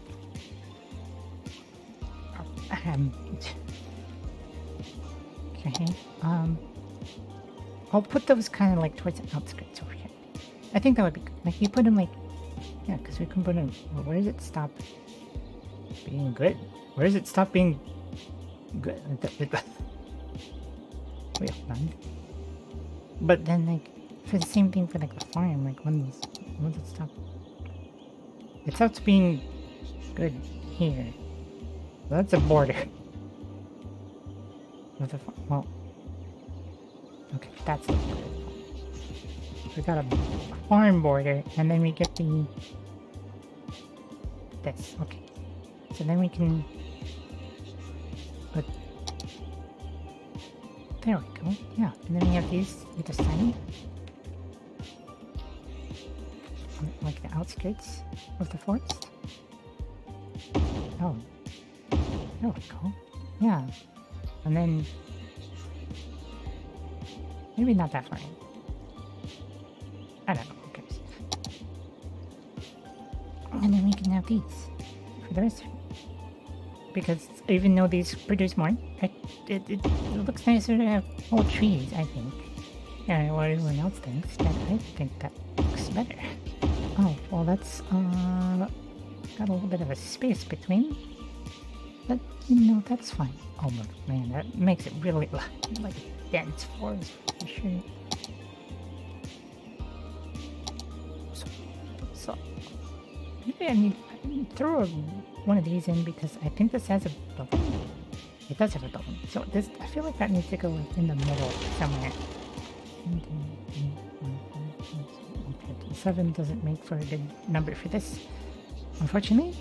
Okay. I'll put those kind of like towards the outskirts over here. I think that would be good. Like you put them like, yeah, because we can put them. Where does it stop being good? Where does it stop being good? Wait, hold on. But then, like, for the same thing for like the farm, like when does it stop? It stops being good here. Well, that's a border. With the well, okay, that's the border. We got a farm border, and then we get this. Okay, so then we can put. There we go. Yeah, and then we have these either side, like the outskirts of the forest. Oh, there we go. Yeah, and then maybe not that far in. I don't know. Who cares? And then we can have these for the rest of it. Because even though these produce more, it looks nicer to have whole trees, I think. Yeah, what everyone else thinks, but I think that looks better. Oh, well that's, got a little bit of a space between. But, you know, that's fine. Oh man, that makes it really, like, dense forest, for sure. So maybe I need to throw one of these in because I think this has a building. It does have a building. So this, I feel like that needs to go like in the middle somewhere. 7 doesn't make for a good number for this, unfortunately.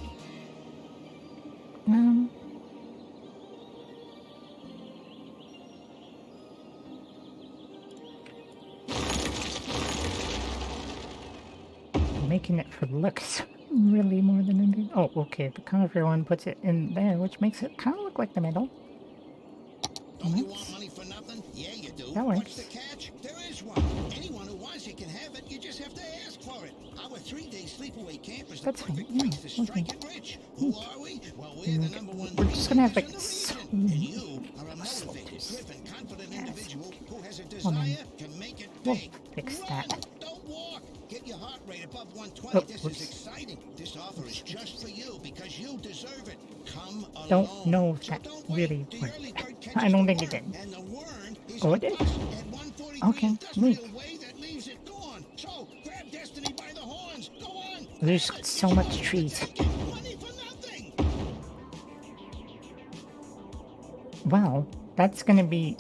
Making it for looks really more than anything. Oh, okay, the conifer one puts it in there, which makes it kind of look like the middle. Oh, you want money for nothing? Yeah, you do. That works. What's the catch? There is one. Anyone who wants it can have it. You just have to ask for it. Our 3-day sleepaway camp is the perfect place to strike it rich. Who are we? Well, we're the #1. We're just gonna have like so And many. you are a motivated, driven, confident individual who has a desire to make it We'll big. fix Run, that. don't walk. Get your heart rate above 120. Oh, This whoops. is exciting. This offer is just for you because you deserve it. Come alone. Don't know if So that don't wait. really The worked. early bird catches I don't the think it worm, did. and the worm is Oh, a it did? bus at 143 Okay, Industrial neat. Way that leaves at dawn. So grab destiny by the horns. Go on. There's Grab it. so It's much yours. trees. Take it. Money for nothing. Wow, that's gonna be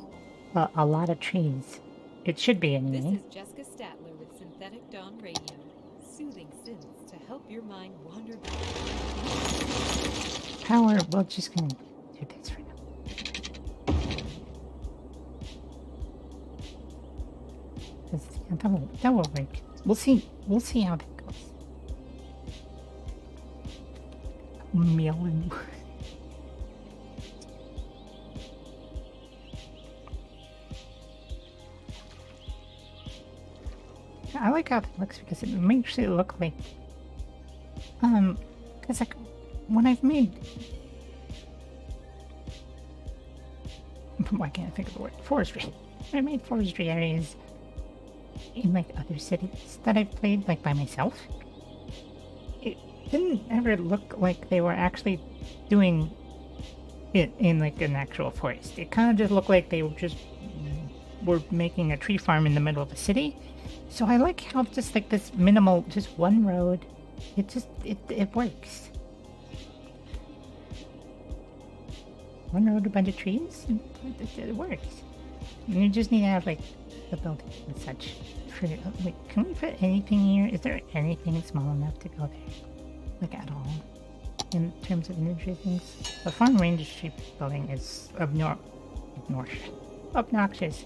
a lot of trees. It should be This anyway. is Jessica Statler with Synthetic Dawn Radio. Soothing synths to help your mind wander back. Power, we're just gonna do this for now. 'Cause, yeah, that will work. We'll see how that goes. Meal and I like how it looks because it makes it look like because like when I've made why can't I think of the word forestry? I made forestry areas in like other cities that I've played like by myself. It didn't ever look like they were actually doing it in like an actual forest. It kind of just looked like they were making a tree farm in the middle of a city. So I like how just like this minimal, just one road, it works. One road, a bunch of trees, it works. And you just need to have like the building and such. Wait, can we fit anything here? Is there anything small enough to go there? Like at all? In terms of inventory things? The farm industry building is obnoxious.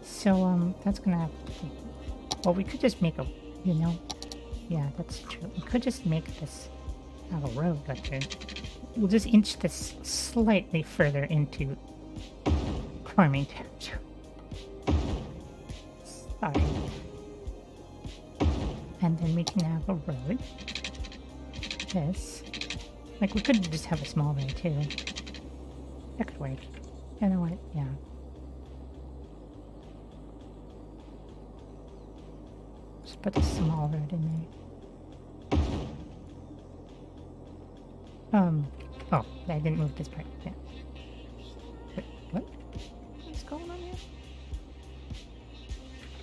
So that's gonna have to be. Well, we could just make a, yeah, that's true. We could just make this have a road, but we'll just inch this slightly further into farming territory. Sorry. And then we can have a road. This. Like, we could just have a small road, too. That could work. You know what? Yeah. Just put a small road in there. Oh, I didn't move this part. Yeah. Wait, what? What's going on here?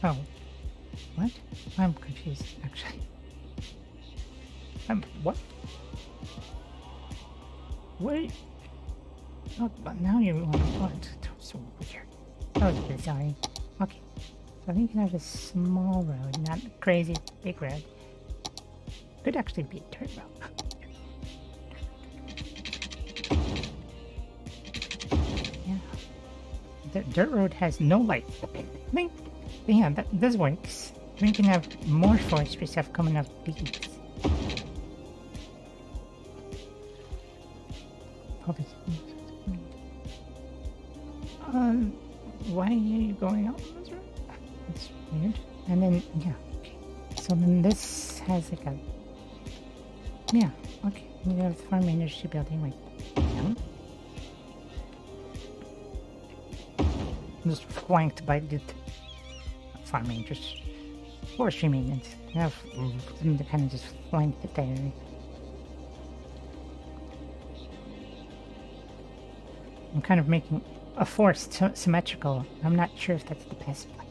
Oh. What? I'm confused, actually. What? Wait. Oh, but now you want to... Oh, it's so weird. That was bizarre. Okay. So I think you can have a small road, not a crazy big road. Could actually be a dirt road. Yeah. The dirt road has no light. Yeah, this works. We can have more forestry stuff coming up these. Why are you going out this road? That's weird. And then, yeah, okay. So then this has like a... Yeah, okay. We have farm industry building right down. Just flanked by the farming, just forestry maintenance. I have them to kind of just flank it there. I'm kind of making a forest symmetrical. I'm not sure if that's the best way.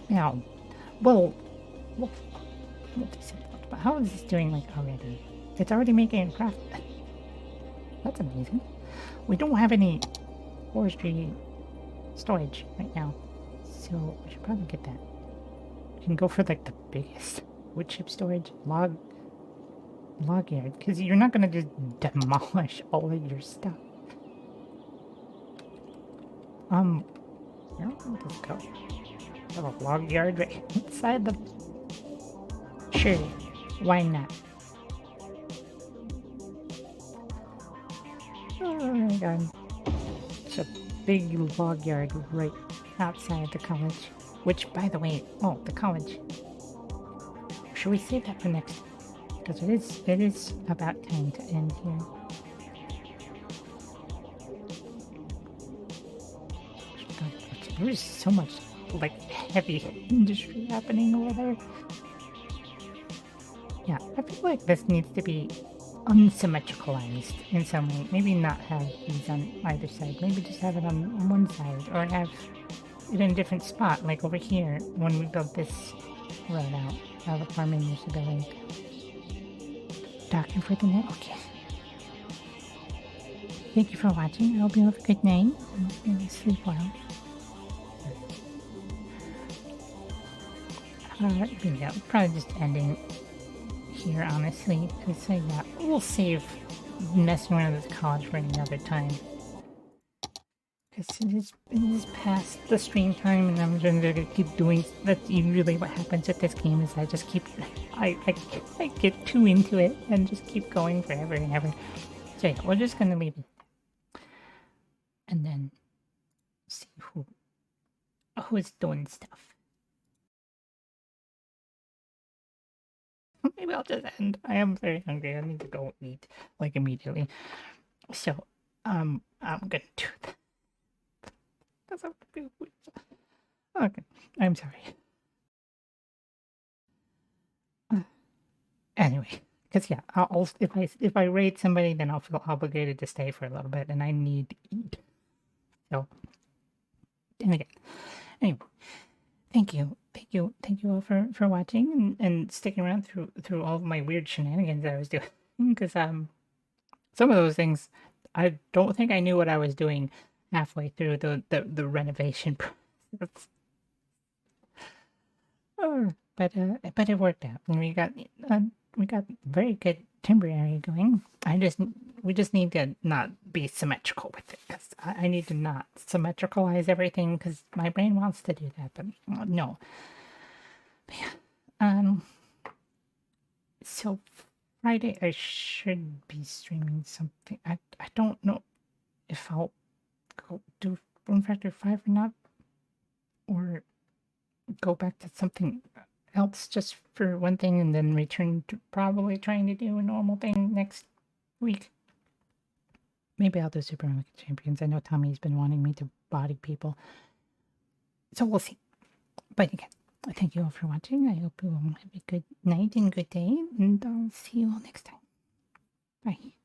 Yeah, well, we'll do something. But how is this doing like already? It's already making a craft. That's amazing. We don't have any forestry storage right now, so we should probably get that. We can go for like the biggest wood chip storage, log yard, because you're not gonna just demolish all of your stuff. Where will this go? Have a log yard right inside the... Sure, why not? Oh my god. Should big log yard right outside the college. Which, by the way, oh, the college. Should we save that for next? Because it is about time to end here. There's so much like heavy industry happening over there. Yeah, I feel like this needs to be unsymmetricalized in some way. Maybe not have these on either side. Maybe just have it on one side, or have it in a different spot, like over here when we built this road out. How the farming used to building. Doctor for the night. Okay. Thank you for watching. I hope you have a good night and sleep well. Yeah, probably just ending here, honestly. Because yeah, we'll save messing around with college for another time. Because it is past the stream time, and I'm going to keep doing. That's usually what happens with this game. Is I just keep, I get too into it and just keep going forever and ever. So yeah, we're just gonna leave it, and then see who's doing stuff. Maybe I'll just end. I am very hungry. I need to go eat, like, immediately. So, I'm gonna do that. That's okay. I'm sorry. Anyway, because yeah, I'll if I raid somebody, then I'll feel obligated to stay for a little bit, and I need to eat. So, and again, anyway. Thank you all for watching and sticking around through all of my weird shenanigans that I was doing. Because some of those things, I don't think I knew what I was doing halfway through the renovation process. But it worked out, and we got very good timber area going. We just need to not be symmetrical with it, because I need to not symmetricalize everything, because my brain wants to do that, but no. But yeah, so Friday I should be streaming something. I don't know if I'll go do Form Factor 5 or not, or go back to something else just for one thing, and then return to probably trying to do a normal thing next week. Maybe I'll do Super Mega Champions. I know Tommy's been wanting me to body people, so we'll see. But again, thank you all for watching. I hope you all have a good night and good day, and I'll see you all next time. Bye.